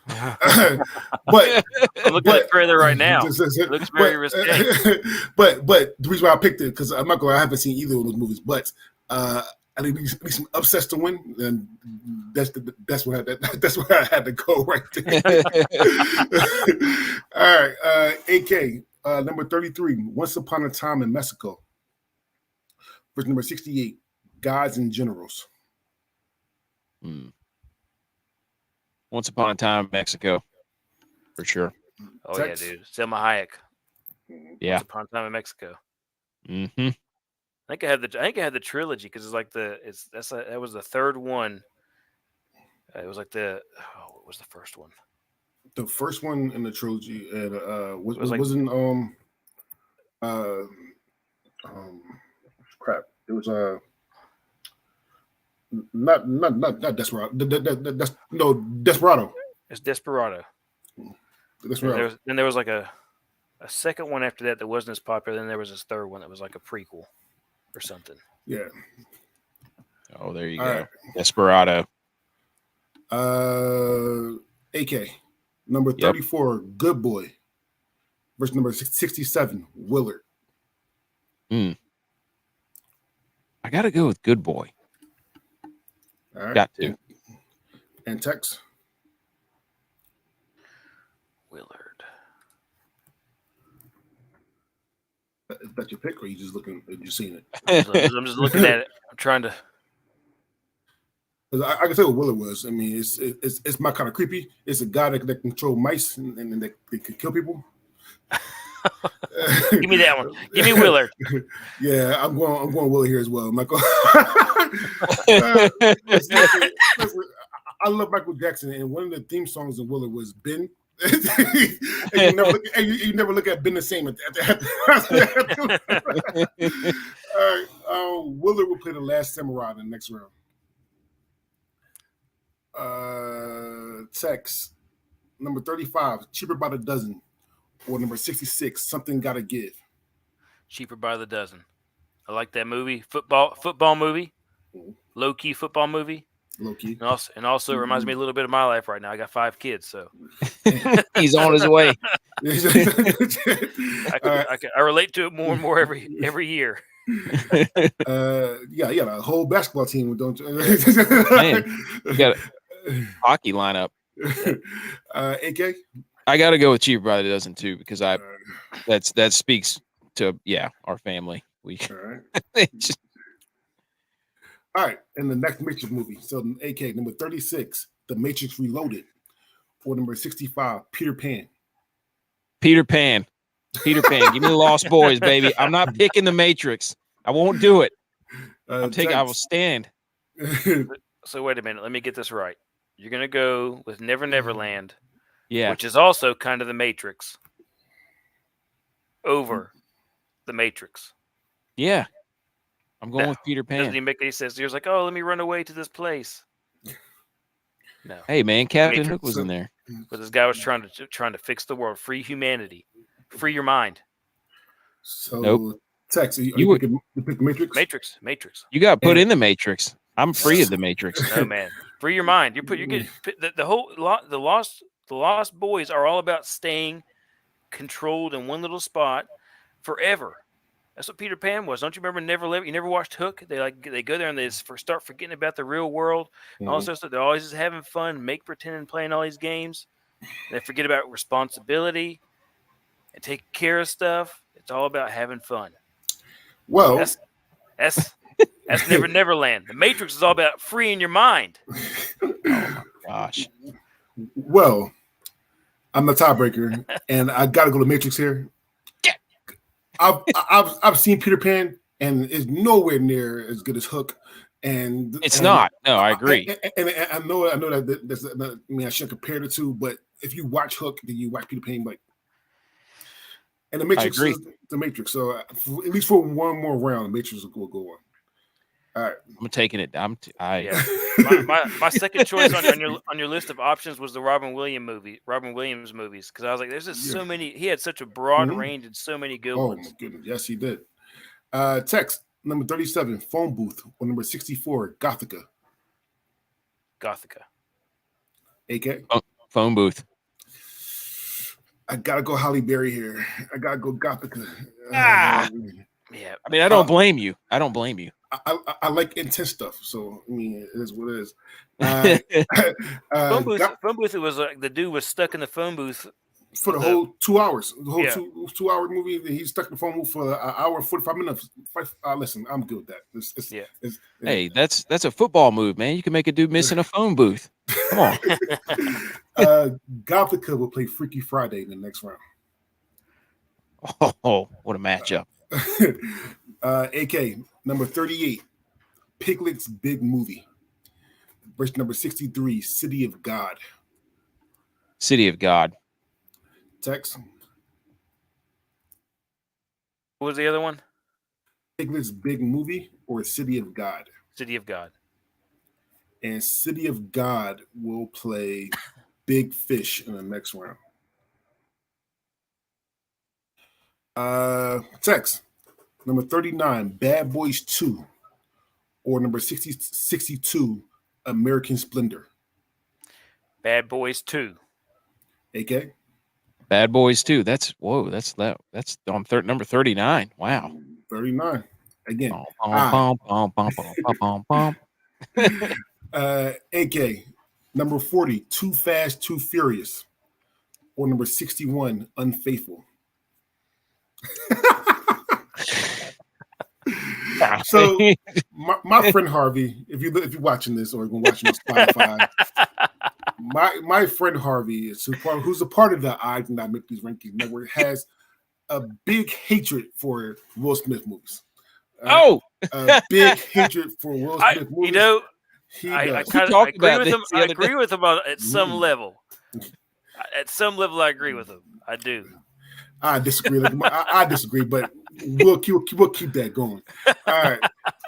Speaker 1: But
Speaker 3: I'm looking at the trailer right now. It looks very risque.
Speaker 1: But the reason why I picked it, because I'm not going, I haven't seen either of those movies, but I need some upsets to win, and that's where I had to go right there. All right, AK number 33, Once Upon a Time in Mexico. Verse number 68, Gods and Generals.
Speaker 2: Once Upon a Time in Mexico, for sure.
Speaker 3: Oh
Speaker 1: Tex?
Speaker 3: yeah, dude. Selma Hayek.
Speaker 2: Yeah.
Speaker 3: Once Upon a Time in Mexico.
Speaker 2: Mm-hmm.
Speaker 3: I think I had the trilogy because it's like that was the third one. It was like what was the first one?
Speaker 1: The first one in the trilogy, and wasn't crap. It was not Desperado. Desperado.
Speaker 3: It's Desperado.
Speaker 1: Desperado.
Speaker 3: Then there was like a second one after that wasn't as popular. Then there was this third one that was like a prequel or something.
Speaker 1: Yeah.
Speaker 2: Oh, there you
Speaker 1: All
Speaker 2: go.
Speaker 1: right.
Speaker 2: Desperado.
Speaker 1: AK number 34, Good Boy. Verse number 67, Willard.
Speaker 2: I got to go with Good Boy.
Speaker 1: All right.
Speaker 2: Got to.
Speaker 1: And Tex.
Speaker 3: Willard.
Speaker 1: Is that your pick, or are you just looking? Are you seeing it?
Speaker 3: I'm just looking at it. I'm trying to.
Speaker 1: I can tell what Willard was. I mean, it's my kind of creepy. It's a guy that control mice and that can kill people.
Speaker 3: Give me that one. Give me Willard.
Speaker 1: Yeah, I'm going Willard here as well. Michael. I love Michael Jackson, and one of the theme songs of Willard was Ben. And you never look at Ben the same. All right, Willard will play the last samurai in the next round. Tex number 35, Cheaper by the Dozen, or number 66, Something Gotta Give.
Speaker 3: Cheaper by the Dozen. I like that movie. Football movie. Low key football movie.
Speaker 1: Low key.
Speaker 3: And also it reminds me a little bit of my life right now. I got 5 kids, so
Speaker 2: He's on his way.
Speaker 3: I relate to it more and more every year.
Speaker 1: Yeah, a whole basketball team, don't you?
Speaker 2: Man, you got a hockey lineup.
Speaker 1: AK?
Speaker 2: I got to go with Cheaper by the Dozen too, because that speaks to our family. We
Speaker 1: All right.
Speaker 2: just,
Speaker 1: All right, and the next Matrix movie. So AK number 36, The Matrix Reloaded, or number 65, Peter Pan.
Speaker 2: Peter Pan. Give me the Lost Boys, baby. I'm not picking the Matrix. I won't do it. I will stand.
Speaker 3: So wait a minute. Let me get this right. You're gonna go with Never Neverland, which is also kind of the Matrix, over the Matrix.
Speaker 2: Yeah. I'm going with Peter Pan.
Speaker 3: Doesn't even make any sense. You're like, oh, let me run away to this place. No.
Speaker 2: Hey man, Captain Hook was in there.
Speaker 3: But this guy was trying to fix the world, free humanity, free your mind.
Speaker 1: So
Speaker 2: nope.
Speaker 1: Tex, you pick Matrix?
Speaker 3: Matrix.
Speaker 2: You got put in the Matrix. I'm free of the Matrix.
Speaker 3: No man, free your mind. You get the Lost Boys are all about staying controlled in one little spot forever. That's what Peter Pan was. Don't you remember You never watched Hook? They go there and they start forgetting about the real world. Mm-hmm. All this stuff. They're always just having fun, pretending, playing all these games. They forget about responsibility and taking care of stuff. It's all about having fun.
Speaker 1: Well,
Speaker 3: that's Neverland. The Matrix is all about freeing your mind.
Speaker 2: Oh my gosh.
Speaker 1: Well, I'm the tiebreaker, and I got to go to Matrix here. I've seen Peter Pan, and it's nowhere near as good as Hook. And
Speaker 2: it's not. No, I agree.
Speaker 1: And I know that I shouldn't compare the two, but if you watch Hook, then you watch Peter Pan, and the Matrix is the Matrix. So at least for one more round, the Matrix will go on. All right,
Speaker 2: I'm taking it.
Speaker 3: My second choice on your list of options was the Robin Williams movies, because I was like, there's just so many. He had such a broad range and so many good ones.
Speaker 1: Oh my goodness, yes, he did. Text number 37, Phone Booth, or number 64, Gothica.
Speaker 3: Gothica.
Speaker 1: AK.
Speaker 2: Phone booth.
Speaker 1: I gotta go Halle Berry here. I gotta go Gothica.
Speaker 3: Yeah.
Speaker 2: I mean, I don't blame you. I don't blame you.
Speaker 1: I like intense stuff, so I mean, it is what it is.
Speaker 3: Phone booth. It was like the dude was stuck in the phone booth
Speaker 1: for the whole 2 hours. The whole
Speaker 3: Yeah.
Speaker 1: 2 hour movie. He's stuck in the phone booth for an hour and 45 minutes. Listen, I'm good with that. It's,
Speaker 2: Hey, that's a football move, man. You can make a dude miss in a phone booth. Come on.
Speaker 1: Gothica will play Freaky Friday in the next round.
Speaker 2: Oh, what a matchup.
Speaker 1: AK number 38, Piglet's Big Movie. Verse number 63, City of God.
Speaker 2: City of God.
Speaker 1: Tex.
Speaker 3: What was the other one?
Speaker 1: Piglet's Big Movie or City of God?
Speaker 3: City of God.
Speaker 1: And City of God will play Big Fish in the next round. Tex. Number 39, Bad Boys 2 or number 62, American Splendor.
Speaker 3: Bad Boys 2.
Speaker 1: AK.
Speaker 2: Bad Boys 2. That's on number 39. Wow.
Speaker 1: 39. Again. AK. Number 40, Too Fast, Too Furious. Or number 61, Unfaithful. So my friend Harvey, if you're watching this or you're watching on Spotify, my friend Harvey who's a part of the I Do Not Make These Rankings Network has a big hatred for Will Smith movies. A big hatred for Will Smith movies.
Speaker 3: You know,
Speaker 1: I
Speaker 3: agree with him at some level. At some level, I agree with him. I do.
Speaker 1: I disagree. I disagree, but we'll keep that going. All right.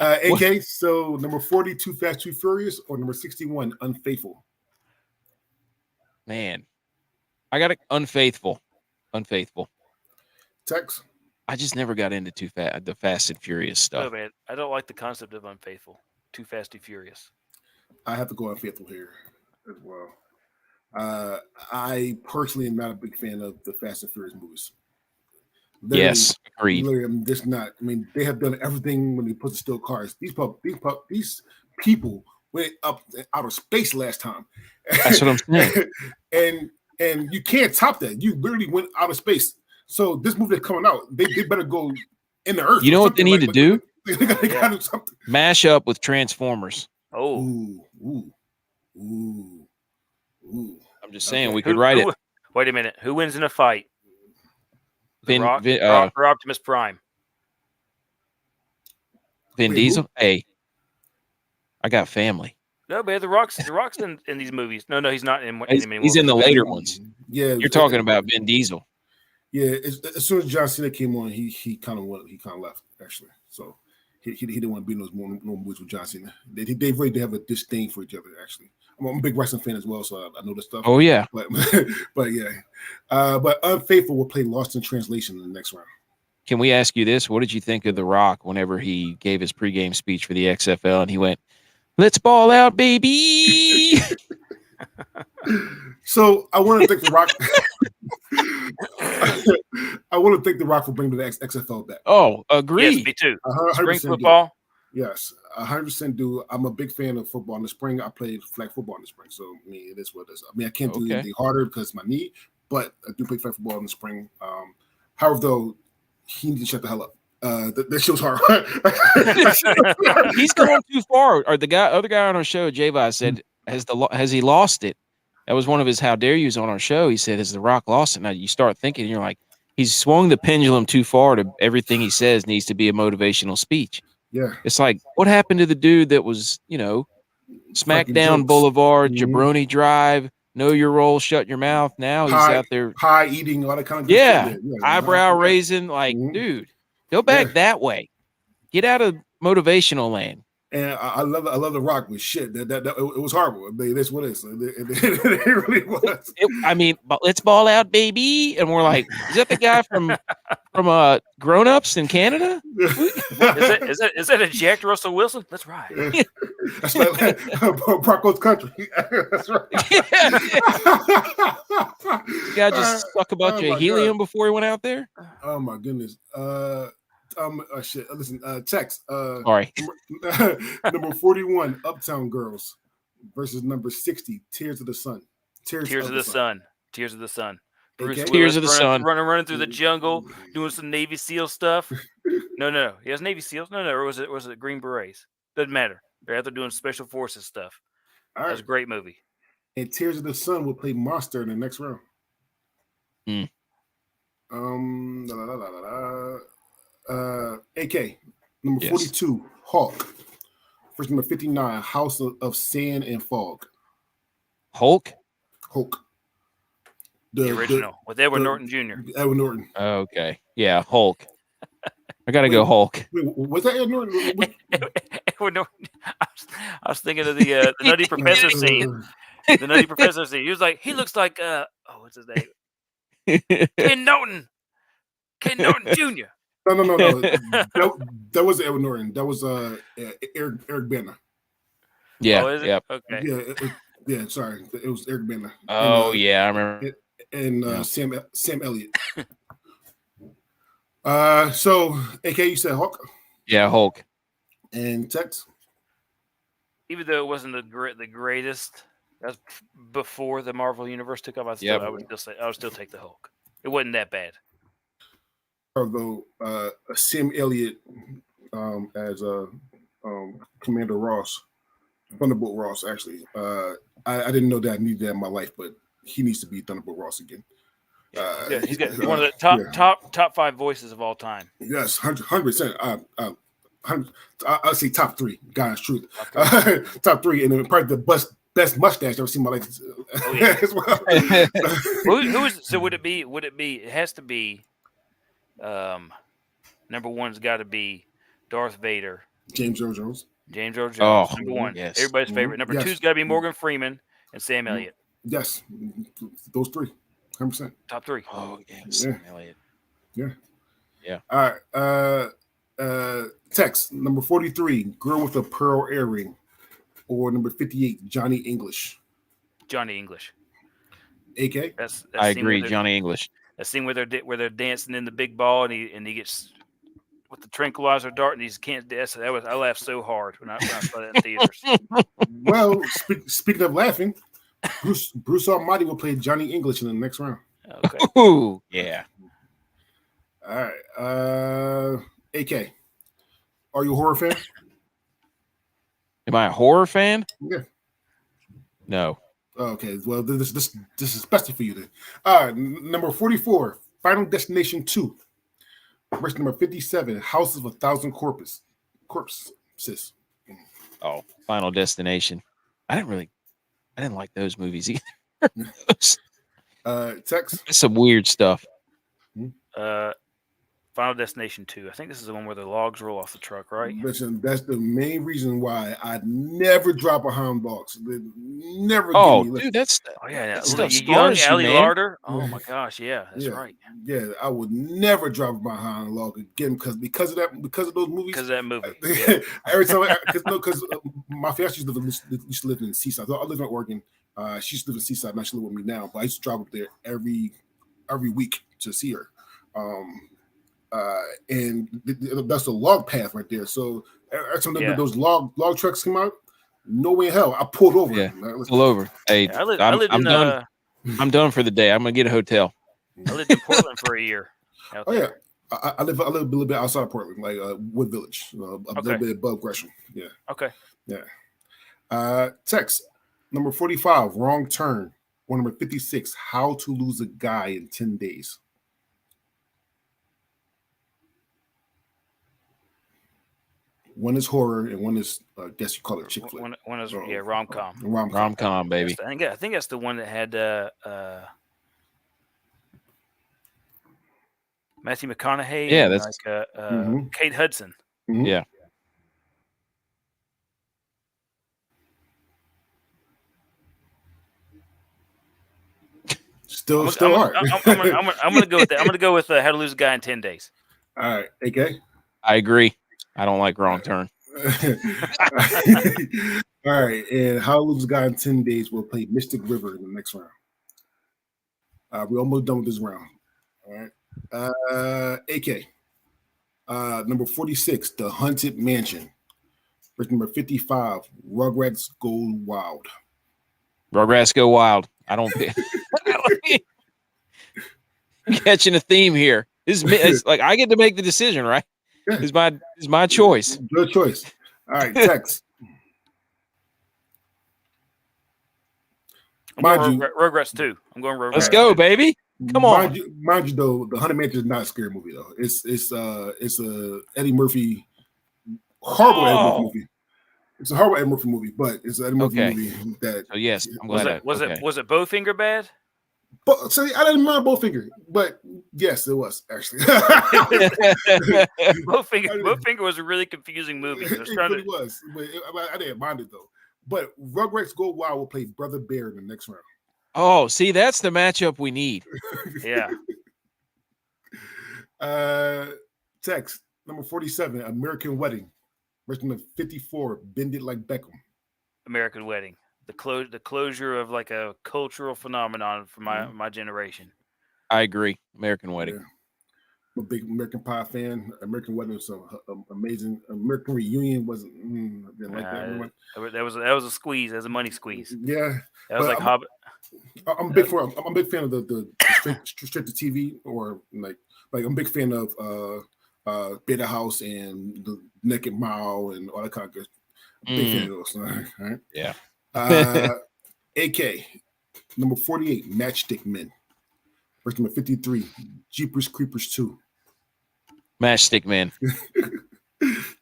Speaker 1: AK, so number 40, Too Fast, Too Furious, or number 61, Unfaithful?
Speaker 2: Man, I got Unfaithful.
Speaker 1: Tex?
Speaker 2: I just never got into the Fast and Furious stuff.
Speaker 3: No, man. I don't like the concept of Unfaithful. Too Fast, Too Furious.
Speaker 1: I have to go Unfaithful here as well. I personally am not a big fan of the Fast and Furious movies.
Speaker 2: Yes, agreed.
Speaker 1: I'm just not. I mean, they have done everything when they put the still cars. These people went up out of space last time.
Speaker 2: That's what I'm saying.
Speaker 1: and you can't top that. You literally went out of space. So this movie that's coming out, they better go in the earth.
Speaker 2: You know what they need to do?
Speaker 1: They gotta do something.
Speaker 2: Mash up with Transformers.
Speaker 3: Oh.
Speaker 1: Ooh.
Speaker 2: I'm just saying we could write it.
Speaker 3: Wait a minute. Who wins in a fight? Rock or Optimus Prime?
Speaker 2: Vin Diesel? Who? Hey, I got family.
Speaker 3: No, but the Rock's in these movies. No, he's not in any.
Speaker 2: He's in the later ones.
Speaker 1: Yeah,
Speaker 2: you're talking about Vin Diesel.
Speaker 1: Yeah, as soon as John Cena came on, he kind of left actually. So he didn't want to be in those more movies with John Cena. They really have a disdain for each other actually. I'm a big wrestling fan as well, so I know this stuff.
Speaker 2: Oh yeah,
Speaker 1: but yeah, but Unfaithful will play Lost in Translation in the next round.
Speaker 2: Can we ask you this? What did you think of The Rock whenever he gave his pregame speech for the XFL and he went, "Let's ball out, baby"?
Speaker 1: So I want to thank The Rock. I want to thank The Rock for bringing the XFL back.
Speaker 2: Oh, agreed.
Speaker 3: Yes, me too.
Speaker 1: Spring
Speaker 3: football.
Speaker 1: Yes, 100% do. I'm a big fan of football in the spring. I played flag football in the spring, so I mean, it is what it is. I mean, I can't do anything harder because of my knee, but I do play flag football in the spring. However, though, he needs to shut the hell up. That show's hard.
Speaker 2: He's going too far. Or the other guy on our show, J-Vi, said, "Has he lost it?" That was one of his "How dare yous" on our show. He said, "Has The Rock lost it?" Now you start thinking, and you're like, he's swung the pendulum too far to everything he says needs to be a motivational speech.
Speaker 1: Yeah,
Speaker 2: it's like, what happened to the dude that was, Smackdown Boulevard, Jabroni Drive, know your role, shut your mouth. Now he's out there
Speaker 1: pie eating, all that kind of
Speaker 2: eyebrow raising, like, dude, go back that way. Get out of motivational land.
Speaker 1: And I love The Rock with shit. That it was horrible. That's what it is. It really was.
Speaker 2: Let's ball out, baby. And we're like, is that the guy from from Grown Ups in Canada.
Speaker 3: Is that a Jack Russell Wilson? Let's ride.
Speaker 1: That's like Broncos country. That's right.
Speaker 2: This guy just suck a bunch of helium before he went out there.
Speaker 1: Oh my goodness. Shit. Listen, text.
Speaker 2: Sorry.
Speaker 1: Number 41, Uptown Girls versus number 60, Tears of the Sun.
Speaker 3: Tears of the Sun. Tears of the Sun. Bruce
Speaker 1: Okay.
Speaker 2: Tears of the Sun.
Speaker 3: running through the jungle, doing some Navy SEAL stuff. No. He has Navy SEALs. No. Or was it Green Berets? Doesn't matter. They're out there doing special forces stuff.
Speaker 1: All
Speaker 3: That was a
Speaker 1: right.
Speaker 3: great movie.
Speaker 1: And Tears of the Sun will play Monster in the next round. AK number 42, Hulk. First number 59, House of Sand and Fog.
Speaker 2: Hulk.
Speaker 3: The original with Edward Norton Jr.
Speaker 1: Edward Norton.
Speaker 2: Okay. Yeah, Hulk. I gotta go Hulk.
Speaker 1: Wait, was that Edward Norton?
Speaker 3: Edward Norton. I was thinking of the Nutty Professor scene. The Nutty Professor scene. He was like, he looks like what's his name? Ken Norton Jr.
Speaker 1: No. That wasn't Edward Norton. That was Eric Bana.
Speaker 2: Yeah.
Speaker 3: Oh, is it?
Speaker 2: Yep.
Speaker 3: Okay.
Speaker 1: Yeah. Sorry, it was Eric Bana.
Speaker 2: Oh yeah, I remember.
Speaker 1: And Sam Elliott. So AK, you said Hulk
Speaker 2: Yeah, Hulk.
Speaker 1: and Tex.
Speaker 3: Even though it wasn't the greatest, that's before the Marvel Universe took off. I would still take the Hulk. It wasn't that bad.
Speaker 1: Although Sam Elliott as Commander Ross, Thunderbolt Ross. Actually, I didn't know that I needed that in my life, but he needs to be Thunderbolt Ross again.
Speaker 3: He's got one of the top 5 voices of all time.
Speaker 1: Yes, 100%. I'll say top 3. God's truth. Top 3, and then probably the best mustache I've ever seen in my life.
Speaker 3: Oh, yeah.
Speaker 1: As well.
Speaker 3: Who is? So would it be? It has to be. Number one's got to be Darth Vader.
Speaker 1: James Earl Jones.
Speaker 2: Oh,
Speaker 3: number 1.
Speaker 2: yes.
Speaker 3: Everybody's favorite. Number 2's got to be Morgan Freeman and Sam Elliott.
Speaker 1: Yes, those 3. 100%.
Speaker 3: Top 3.
Speaker 2: Oh yeah, Sam Elliott.
Speaker 1: Yeah. All right. Text number 43, Girl with a Pearl Earring, or number 58, Johnny English.
Speaker 3: Johnny English.
Speaker 1: AK.
Speaker 2: I agree, Johnny English.
Speaker 3: That scene where they're dancing in the big ball and he gets with the tranquilizer dart and he can't dance. I laughed so hard when I saw that in theaters.
Speaker 1: Well, speaking of laughing, Bruce Almighty will play Johnny English in the next round.
Speaker 3: Okay.
Speaker 2: Ooh, yeah.
Speaker 1: All right. AK, are you a horror fan?
Speaker 2: Am I a horror fan?
Speaker 1: Yeah.
Speaker 2: No.
Speaker 1: Okay. Well, this is especially for you then. All right. Number 44, Final Destination 2. Verse number 57, House of 1,000 Corpses.
Speaker 2: Oh, Final Destination. I didn't like those movies either.
Speaker 1: Tex.
Speaker 2: Some weird stuff.
Speaker 3: Final Destination 2. I think this is the one where the logs roll off the truck, right?
Speaker 1: Listen, that's the main reason why I never drop behind logs. They never.
Speaker 2: Oh,
Speaker 1: give me,
Speaker 2: dude, that's
Speaker 3: That
Speaker 2: stuff
Speaker 3: young
Speaker 2: scars you,
Speaker 3: Ali
Speaker 2: man.
Speaker 3: Larder. Oh my gosh, yeah, that's right.
Speaker 1: Yeah, I would never drop behind a log again because of those movies.
Speaker 3: Because of that movie. Yeah.
Speaker 1: Every time, because my fiance used to live in Seaside. So I live in Oregon. She used to live in Seaside, not she live with me now. But I used to drive up there every week to see her. And that's a log path right there. So every time those log trucks come out, no way in hell I pulled over.
Speaker 2: Yeah, pull over. Hey,
Speaker 3: I lived
Speaker 2: I'm
Speaker 3: in
Speaker 2: done. I'm done for the day. I'm gonna get a hotel.
Speaker 3: I lived in Portland for a year.
Speaker 1: Oh yeah, I live a little bit outside of Portland, like Wood Village, a little bit above Gresham. Yeah.
Speaker 3: Okay.
Speaker 1: Yeah. Text number 45, Wrong Turn. Or number 56, How to Lose a Guy in 10 Days. One is horror and one is, I guess you call it chick flick.
Speaker 3: One is rom-com.
Speaker 2: Rom-com, baby.
Speaker 3: I think that's the one that had Matthew McConaughey.
Speaker 2: Yeah,
Speaker 3: and
Speaker 2: that's
Speaker 3: Kate Hudson.
Speaker 1: Mm-hmm.
Speaker 2: Yeah.
Speaker 1: Still
Speaker 3: I'm
Speaker 1: are.
Speaker 3: gonna go with that. I'm gonna go with How to Lose a Guy in 10 Days.
Speaker 1: All right, AK.
Speaker 2: I agree. I don't like Wrong Turn.
Speaker 1: All right, and How to Lose a Guy in 10 Days will play Mystic River in the next round. We're almost done with this round. All right. AK. Number 46, The Haunted Mansion. Versus number 55, Rugrats Go Wild.
Speaker 2: Rugrats Go Wild. I don't. I'm catching a theme here. It's like I get to make the decision, right?
Speaker 1: Yeah.
Speaker 2: It's my choice.
Speaker 1: Good choice. All right, Tex.
Speaker 3: Rugrats 2. I'm going Rugrats.
Speaker 2: Let's go, baby. Come on.
Speaker 1: Mind you, though, The Haunted Mansion is not a scary movie, though. It's a Eddie Murphy, horrible Eddie Murphy movie. It's a horrible Eddie Murphy movie, but it's an Eddie Murphy movie that.
Speaker 2: So yes, I'm glad.
Speaker 3: Was it Bowfinger bad?
Speaker 1: But so I didn't mind Bowfinger, but yes, it was actually.
Speaker 3: Bowfinger was a really confusing movie.
Speaker 1: It really was, but I didn't mind it though. But Rugrats Go Wild will play Brother Bear in the next round.
Speaker 2: Oh, see, that's the matchup we need.
Speaker 3: Yeah.
Speaker 1: Text number 47, American Wedding. Versus number 54, Bend It Like Beckham.
Speaker 3: American Wedding. The closure of like a cultural phenomenon for my generation.
Speaker 2: I agree. American Wedding.
Speaker 1: Yeah. I'm a big American Pie fan. American Wedding was amazing. American Reunion wasn't. I didn't like that one.
Speaker 3: That was a squeeze. That was a money squeeze.
Speaker 1: Yeah,
Speaker 3: that was like Hobbit.
Speaker 1: I'm a big fan of the straight to TV, or like I'm a big fan of Beta House and the Naked Mile and all that kind of good. Big fan of those. Right?
Speaker 2: Yeah.
Speaker 1: AK number 48, Matchstick Men. Versus number 53, Jeepers Creepers 2.
Speaker 2: Matchstick Man.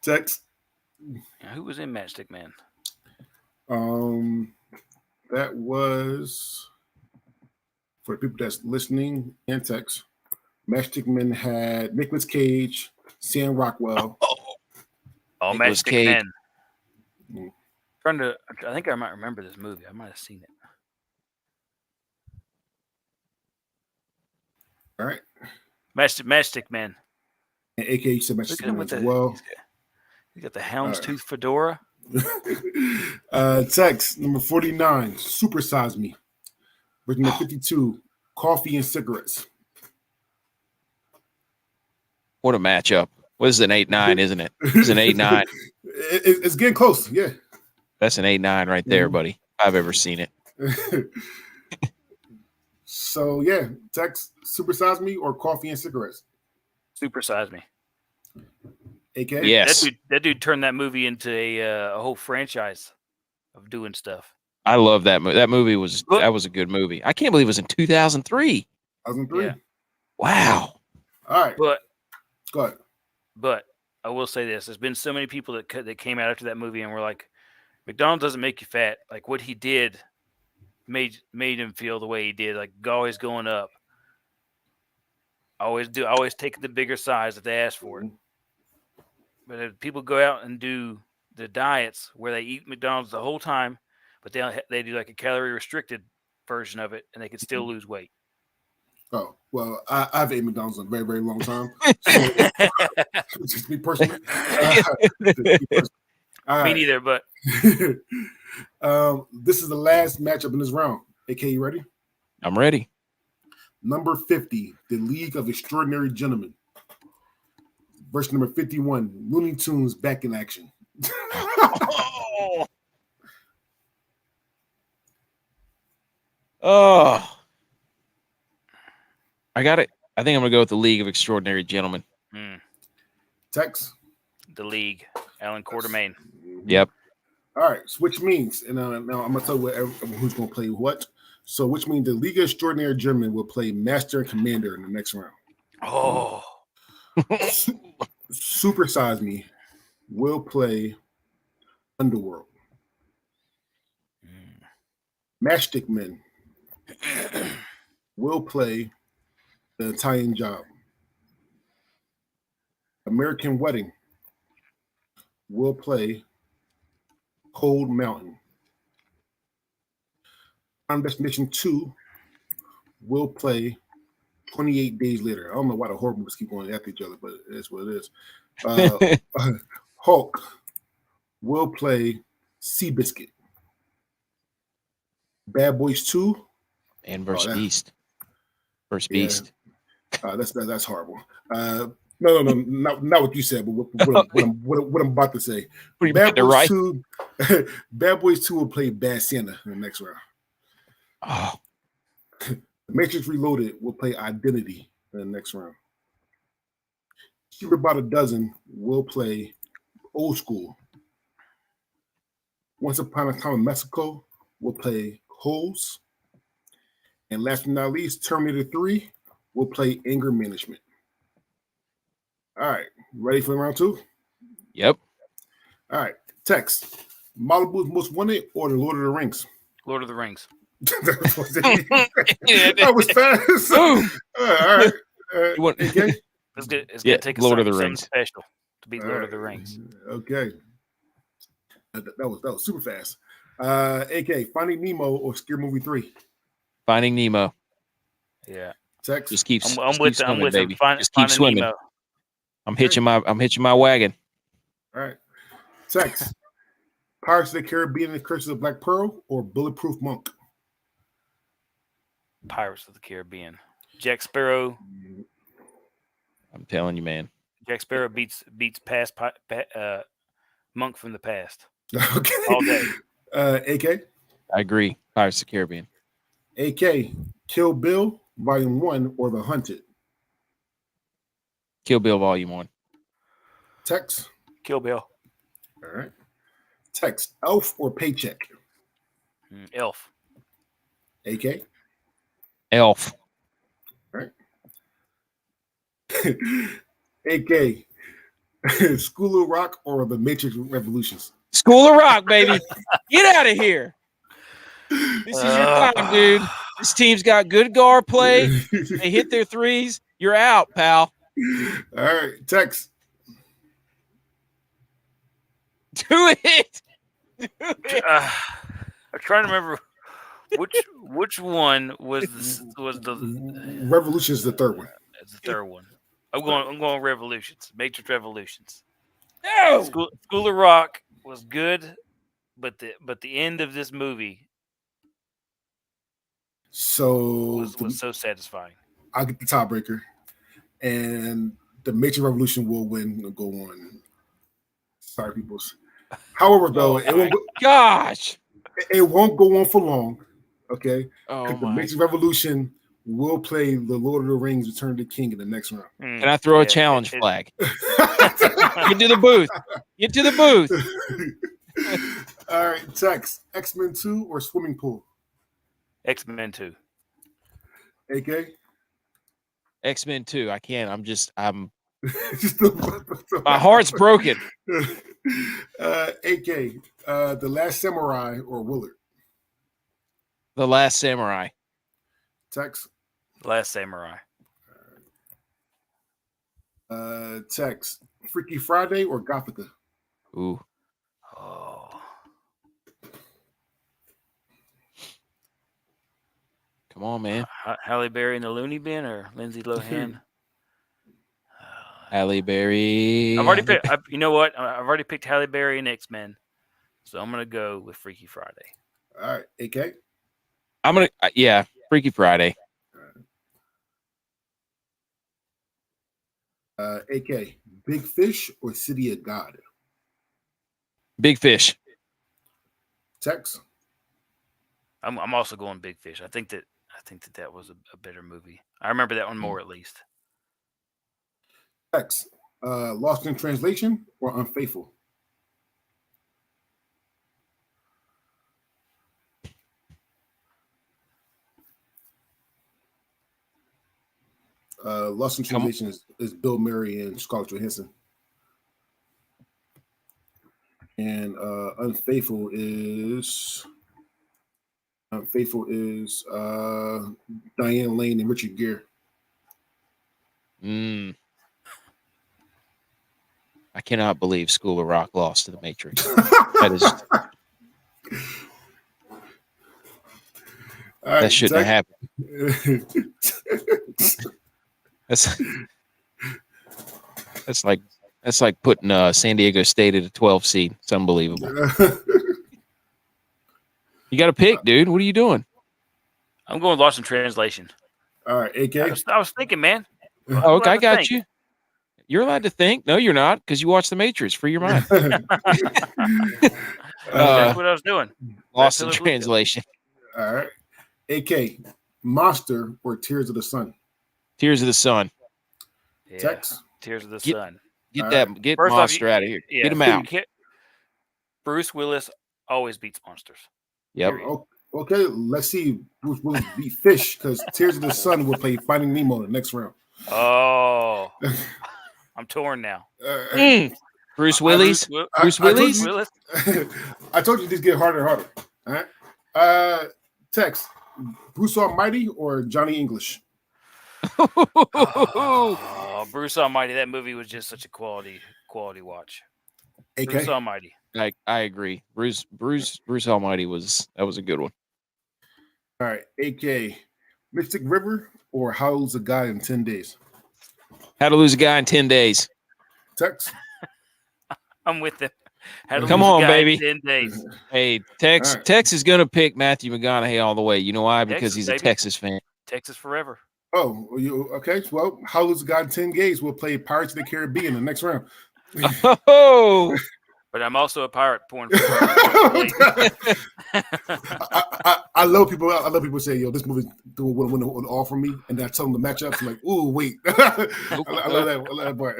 Speaker 1: Tex.
Speaker 3: Who was in Matchstick Man?
Speaker 1: That was for the people that's listening and text. Matchstick Men had Nicolas Cage, Sam Rockwell.
Speaker 3: Oh, Matchstick Men. I think I might remember this movie. I might have seen it.
Speaker 1: All right.
Speaker 3: Matchstick Man.
Speaker 1: And AK, you said Matchstick Man as well.
Speaker 3: You got the houndstooth fedora.
Speaker 1: Text number 49, Super Size Me. Versus number 52, Coffee and Cigarettes.
Speaker 2: What a matchup. What is an 8-9, isn't it? It's an 8-9.
Speaker 1: It's getting close, yeah.
Speaker 2: That's an 8-9 right there, buddy. If I've ever seen it.
Speaker 1: So yeah, Text Super Size Me or Coffee and Cigarettes?
Speaker 3: Super Size Me.
Speaker 1: AK?
Speaker 2: Yes.
Speaker 3: That dude turned that movie into a whole franchise of doing stuff.
Speaker 2: I love that movie. That movie was a good movie. I can't believe it was in 2003.
Speaker 1: 2003?
Speaker 3: Yeah.
Speaker 2: Wow.
Speaker 1: All right.
Speaker 3: But
Speaker 1: go ahead.
Speaker 3: But I will say this: there's been so many people that came out after that movie and were like, "McDonald's doesn't make you fat. Like what he did made him feel the way he did. Like always going up. Always take the bigger size if they ask for it. But if people go out and do the diets where they eat McDonald's the whole time, but they do like a calorie restricted version of it, and they can still lose weight.
Speaker 1: Oh, well, I've ate McDonald's a very, very long time. So, just me personally.
Speaker 3: Me neither, but
Speaker 1: this is the last matchup in this round. AK, you ready?
Speaker 2: I'm ready.
Speaker 1: Number 50, The League of Extraordinary Gentlemen. Versus number 51, Looney Tunes Back in Action.
Speaker 2: Oh. I got it. I think I'm going to go with The League of Extraordinary Gentlemen.
Speaker 1: Tex?
Speaker 3: The League. Alan Quartermain.
Speaker 2: Yep.
Speaker 1: All right. So which means, and now I'm going to tell you who's going to play what. So which means the League of Extraordinary Gentlemen will play Master and Commander in the next round.
Speaker 3: Oh.
Speaker 1: Super Size Me will play Underworld. Matchstick Men will play The Italian Job. American Wedding will play Cold Mountain. Final Destination 2 will play 28 Days Later. I don't know why the horror movies keep going after each other, but that's what it is. Hulk will play Seabiscuit. Bad Boys 2.
Speaker 2: And versus Beast. Versus Beast.
Speaker 1: That's horrible. No, not what you said, but what I'm about to say. Bad Boys 2. Bad Boys 2 will play Bad Santa in the next round.
Speaker 2: Oh.
Speaker 1: Matrix Reloaded will play Identity in the next round. Cheaper About a Dozen will play Old School. Once Upon a Time in Mexico will play Holes. And last but not least, Terminator 3 will play Anger Management. All right. Ready for round 2?
Speaker 2: Yep.
Speaker 1: All right. Text. Malibu's Most Wanted or The Lord of the Rings?
Speaker 3: Lord of the Rings.
Speaker 1: That was fast. All right. Okay.
Speaker 3: It's gonna take
Speaker 2: Lord of the
Speaker 3: something
Speaker 2: Rings
Speaker 3: special to beat Lord of the Rings.
Speaker 1: Okay. That was super fast. AK, Finding Nemo or Scary Movie 3?
Speaker 2: Finding Nemo.
Speaker 3: Yeah.
Speaker 1: Text.
Speaker 2: Just keep.
Speaker 3: I'm with
Speaker 2: swimming, baby.
Speaker 3: him.
Speaker 2: Just keep swimming.
Speaker 3: Nemo.
Speaker 2: I'm hitching my wagon.
Speaker 1: All right. Text. Pirates of the Caribbean and the Curse of the Black Pearl or Bulletproof Monk?
Speaker 3: Pirates of the Caribbean. Jack Sparrow.
Speaker 2: I'm telling you, man.
Speaker 3: Jack Sparrow beats past Monk from the past.
Speaker 1: Okay.
Speaker 3: All day.
Speaker 1: AK.
Speaker 2: I agree. Pirates of the Caribbean.
Speaker 1: AK. Kill Bill Volume 1 or The Hunted?
Speaker 2: Kill Bill Volume 1.
Speaker 1: Text.
Speaker 3: Kill Bill.
Speaker 1: All right. Text. Elf or Paycheck?
Speaker 3: Elf.
Speaker 1: AK.
Speaker 2: Elf.
Speaker 1: All right. AK. School of Rock or The Matrix Revolutions?
Speaker 2: School of Rock, baby. Get out of here. This is your time, dude. This team's got good guard play. They hit their threes. You're out, pal.
Speaker 1: All right. Text.
Speaker 2: Do it.
Speaker 3: I'm trying to remember which one was the
Speaker 1: Revolution is the third one.
Speaker 3: It's the third one. I'm going Revolutions. Matrix Revolutions.
Speaker 2: No.
Speaker 3: School of Rock was good, but the end of this movie
Speaker 1: was
Speaker 3: so satisfying.
Speaker 1: I'll get the tiebreaker, and the Matrix Revolution will win and go on. Sorry, peoples. However, though, it won't go on for long. Okay. The Matrix Revolution will play the Lord of the Rings Return of the King in the next round.
Speaker 2: Can I throw a challenge flag? Get to the booth. Get to the booth.
Speaker 1: All right, text. X-Men 2 or Swimming Pool?
Speaker 3: X-Men 2.
Speaker 1: AK?
Speaker 2: X-Men 2. I can't. My heart's broken.
Speaker 1: AK, The Last Samurai or Willard?
Speaker 2: The Last Samurai.
Speaker 1: Text.
Speaker 3: Last Samurai.
Speaker 1: Text. Freaky Friday or Gothica?
Speaker 2: Ooh.
Speaker 3: Oh.
Speaker 2: Come on, man.
Speaker 3: Halle Berry in the Looney Bin or Lindsay Lohan?
Speaker 2: Halle Berry.
Speaker 3: I've already picked. You know what? I've already picked Halle Berry and X-Men, so I'm gonna go with Freaky Friday.
Speaker 1: All right, AK.
Speaker 2: I'm gonna Freaky Friday.
Speaker 1: AK. Big Fish or City of God?
Speaker 2: Big Fish.
Speaker 1: Text.
Speaker 3: I'm also going Big Fish. I think that was a better movie. I remember that one more at least.
Speaker 1: Text. Lost in Translation or Unfaithful? Lost in Translation is Bill Murray and Scarlett Johansson. And Unfaithful is Diane Lane and Richard Gere.
Speaker 2: I cannot believe School of Rock lost to the Matrix. That is
Speaker 1: right,
Speaker 2: that shouldn't have happened. That's that's like putting San Diego State at a 12 seed. It's unbelievable. You got to pick, dude. What are you doing?
Speaker 3: I'm going Lost in Translation.
Speaker 1: All right, AK.
Speaker 3: I was thinking, man.
Speaker 2: Oh, okay, I got you. You're allowed to think. No, you're not, because you watch The Matrix. Free your mind.
Speaker 3: That's what I was doing.
Speaker 2: Lost in Translation.
Speaker 1: All right, AK. Monster or Tears of the Sun?
Speaker 2: Tears of the Sun.
Speaker 3: Yeah.
Speaker 1: Tex.
Speaker 3: Tears of the Sun.
Speaker 2: Get
Speaker 3: First off,
Speaker 2: Monster out of here.
Speaker 3: Yeah,
Speaker 2: Get him out.
Speaker 3: Bruce Willis always beats monsters.
Speaker 2: Yep.
Speaker 1: Okay, let's see Bruce Willis beat Fish, because Tears of the Sun will play Finding Nemo in the next round.
Speaker 3: Oh, I'm torn now.
Speaker 2: Bruce Willis. Bruce Willis.
Speaker 1: I told you this get harder and harder. All right. Tex. Bruce Almighty or Johnny English?
Speaker 3: Oh, Bruce Almighty. That movie was just such a quality watch.
Speaker 1: AK?
Speaker 3: Bruce Almighty.
Speaker 2: I agree. Bruce Almighty was a good one.
Speaker 1: All right, AK. Mystic River or How to Lose a Guy in 10 Days?
Speaker 2: How to Lose a Guy in 10 Days.
Speaker 1: Tex?
Speaker 3: I'm with them.
Speaker 2: Come on, baby.
Speaker 3: 10 days.
Speaker 2: Hey, Tex.
Speaker 1: Right.
Speaker 2: Tex is gonna pick Matthew McConaughey all the way. You know why? Because
Speaker 3: Texas,
Speaker 2: he's
Speaker 3: baby.
Speaker 2: a Texas fan.
Speaker 3: Texas forever.
Speaker 1: Oh, you okay? Well, How to Lose a Guy in 10 Days will play Pirates of the Caribbean in the next round.
Speaker 2: Oh,
Speaker 3: But I'm also a pirate porn.
Speaker 1: I love people. I love people say, "Yo, this movie's doing what all for me," and then I tell them the matchups. I'm like, "Ooh, wait." I love that. I love that part.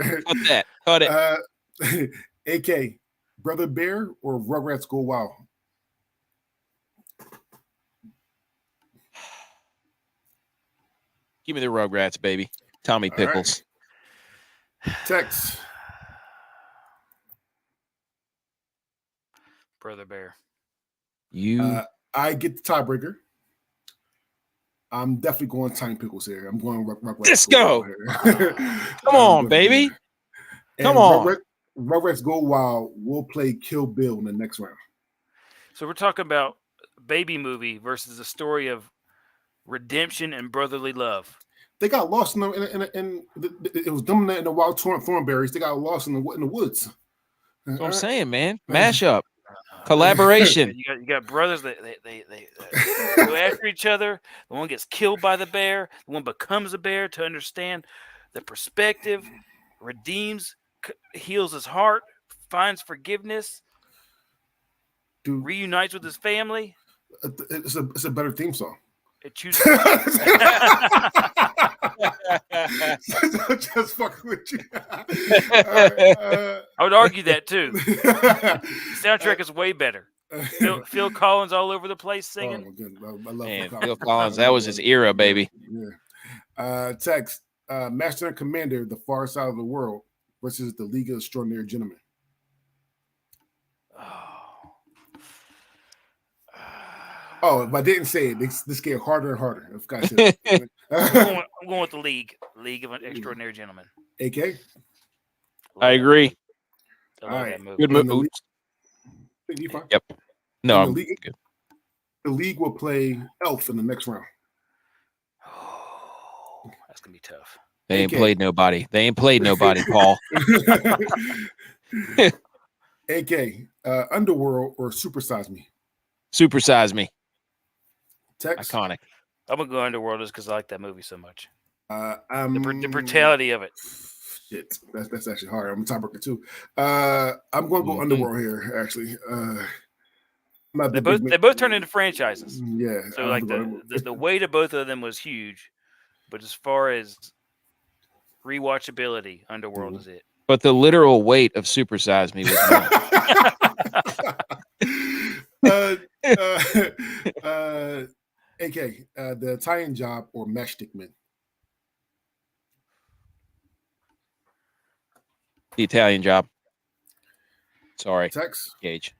Speaker 2: cut it.
Speaker 1: AK, Brother Bear or Rugrats Go Wild?
Speaker 2: Give me the Rugrats, baby. Tommy
Speaker 1: All right.
Speaker 2: Pickles.
Speaker 1: Tex.
Speaker 3: Brother Bear.
Speaker 2: You.
Speaker 1: I get the tiebreaker. I'm definitely going Tiny Pickles here. I'm going Rugrats.
Speaker 2: Let's go.
Speaker 1: Come
Speaker 2: Come on, baby. Come on.
Speaker 1: Rugrats Go Wild will play Kill Bill in the next round.
Speaker 3: So we're talking about baby movie versus a story of redemption and brotherly love.
Speaker 1: They got lost in it was them in the wild thornberries. They got lost in the woods.
Speaker 2: That's what I'm saying, man. Mashup. Collaboration.
Speaker 3: You got brothers that they go after each other. The one gets killed by the bear. The one becomes a bear to understand the perspective, redeems, heals his heart, finds forgiveness,
Speaker 1: Dude,
Speaker 3: reunites with his family.
Speaker 1: it's a better theme song.
Speaker 3: It chooses.
Speaker 1: Just fucking with you.
Speaker 3: I would argue that too. The soundtrack is way better. Phil Collins all over the place singing.
Speaker 1: Oh my goodness. I love
Speaker 2: Man, Phil Collins. That was his era, baby.
Speaker 1: Yeah. Tex, Master and Commander, The Far Side of the World versus the League of Extraordinary Gentlemen. Oh, if I didn't say it, this get harder and harder. If I said it.
Speaker 3: I'm going with the League of Extraordinary Gentlemen.
Speaker 1: AK?
Speaker 2: I agree.
Speaker 3: I love that movie.
Speaker 2: Good movie.
Speaker 1: You fine?
Speaker 2: Yep. No, I'm
Speaker 1: the league,
Speaker 2: good.
Speaker 1: The League will play Elf in the next round.
Speaker 3: Oh, that's gonna be tough.
Speaker 2: They ain't played nobody. They ain't played nobody, Paul.
Speaker 1: AK, Underworld or Supersize Me?
Speaker 2: Supersize Me.
Speaker 1: Tex?
Speaker 2: Iconic.
Speaker 3: I'm gonna go Underworld just because I like that movie so much. The
Speaker 1: The
Speaker 3: brutality of it.
Speaker 1: Shit, that's actually hard. I'm a tiebreaker too. I'm going to go Underworld here. Actually,
Speaker 3: They both turned into franchises.
Speaker 1: Yeah.
Speaker 3: So like the weight of both of them was huge, but as far as rewatchability, Underworld is it.
Speaker 2: But the literal weight of Supersize Me was more.
Speaker 1: AK, the Italian Job or Matchstick Men?
Speaker 2: The Italian Job. Sorry,
Speaker 1: Tex?
Speaker 2: Gage.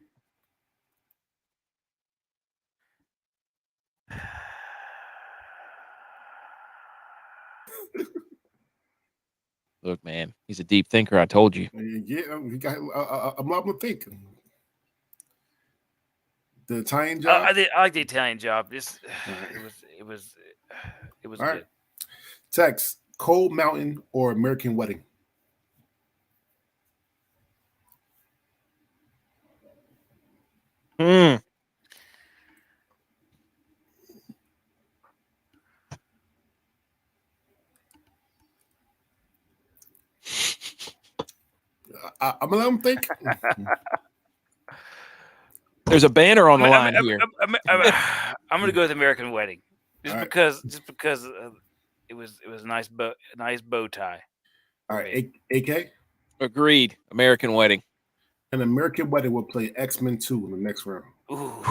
Speaker 2: Look, man, he's a deep thinker. I told you.
Speaker 1: Yeah, I'm not gonna think. The Italian Job.
Speaker 3: I like the Italian Job. It was It was
Speaker 1: All
Speaker 3: good.
Speaker 1: right. Text, Cold Mountain or American Wedding?
Speaker 2: Hmm.
Speaker 1: I'm gonna let them think.
Speaker 2: There's a banner on the line here.
Speaker 3: I'm gonna go with American Wedding, just
Speaker 1: All right.
Speaker 3: because it was a nice bow tie.
Speaker 1: All right, AK.
Speaker 2: Agreed. American Wedding.
Speaker 1: An American Wedding will play X-Men 2 in the next round.
Speaker 3: Ooh.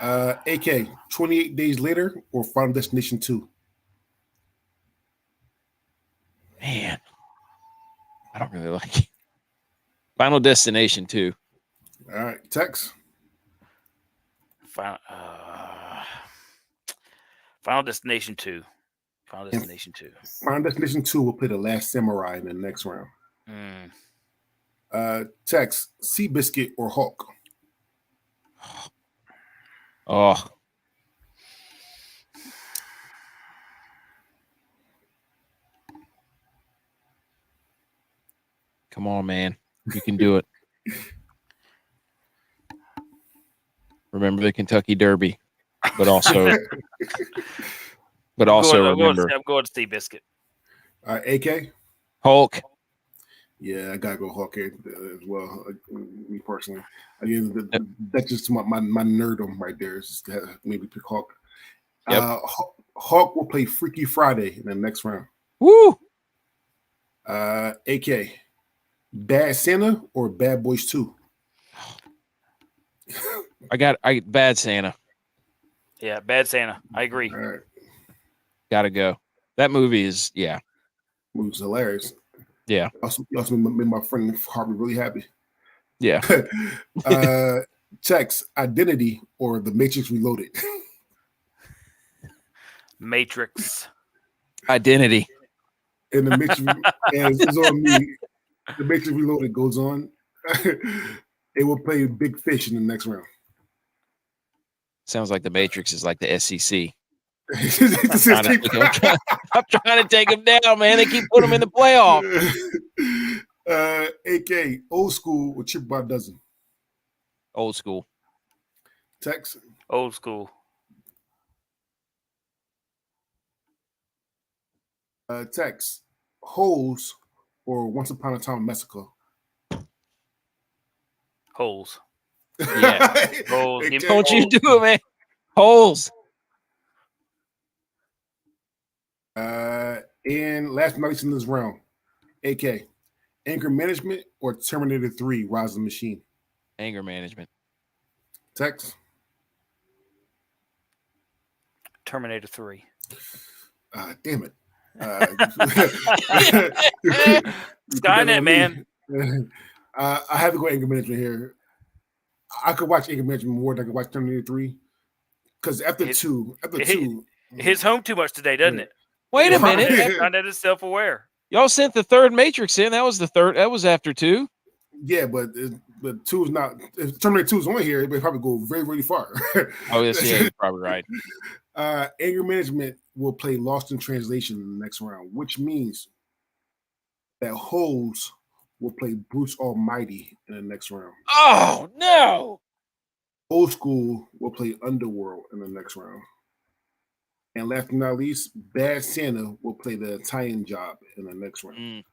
Speaker 1: AK, 28 Days Later or Final Destination 2?
Speaker 2: Man, I don't really like it. Final Destination 2.
Speaker 1: All right, Tex.
Speaker 3: Final Destination 2. Final Destination 2.
Speaker 1: Final Destination 2 will play The Last Samurai in the next round.
Speaker 3: Mm.
Speaker 1: Tex, Seabiscuit or Hulk?
Speaker 2: Oh, come on, man. You can do it. Remember the Kentucky Derby, but also remember
Speaker 3: I'm going to Seabiscuit.
Speaker 1: AK?
Speaker 2: Hulk.
Speaker 1: Yeah, I gotta go Hulk as well. Me personally, again, that's just my nerdom right there. Is just to maybe pick Hulk.
Speaker 2: Yep.
Speaker 1: Hulk will play Freaky Friday in the next round.
Speaker 2: Woo!
Speaker 1: AK, Bad Santa or Bad Boys 2?
Speaker 2: I Bad Santa.
Speaker 3: Yeah, Bad Santa. I agree.
Speaker 1: All right,
Speaker 2: Gotta go. That movie is
Speaker 1: movie's hilarious.
Speaker 2: Yeah.
Speaker 1: Also made my friend Harvey really happy.
Speaker 2: Yeah.
Speaker 1: Tex, Identity or The Matrix Reloaded?
Speaker 3: Matrix.
Speaker 2: Identity.
Speaker 1: And the Matrix, and it's on me. The Matrix Reloaded goes on. It will play Big Fish in the next round.
Speaker 2: Sounds like the Matrix is like the SEC. I'm
Speaker 1: I'm
Speaker 2: trying to take them down, man. They keep putting them in the playoff.
Speaker 1: AK, Old School or Chip by a Dozen?
Speaker 2: Old school.
Speaker 1: Tex?
Speaker 3: Old school.
Speaker 1: Tex, Holes or Once Upon a Time in Mexico?
Speaker 3: Holes.
Speaker 2: Yeah.
Speaker 3: Holes.
Speaker 2: Don't you do it, man. Holes.
Speaker 1: And last but not least in this round, AK, Anger Management or Terminator 3, Rise of the Machine?
Speaker 2: Anger Management.
Speaker 1: Tex?
Speaker 3: Terminator 3.
Speaker 1: Damn it.
Speaker 3: Skynet, man.
Speaker 1: I have to go Anger Management here. I could watch Anger Management more than I could watch Terminator 3. Because after two,
Speaker 3: it hits home too much today, doesn't it?
Speaker 2: Wait a minute.
Speaker 3: Skynet is self-aware.
Speaker 2: Y'all sent the third Matrix in. That was the third. That was after 2.
Speaker 1: Yeah, but 2 is not. If Terminator 2 is on here, it would probably go very, very far.
Speaker 2: Oh, yes, yeah, you're probably right.
Speaker 1: Anger Management will play Lost in Translation in the next round, which means that Holes will play Bruce Almighty in the next round.
Speaker 2: Oh, no.
Speaker 1: Old School will play Underworld in the next round. And last but not least, Bad Santa will play the Italian Job in the next round.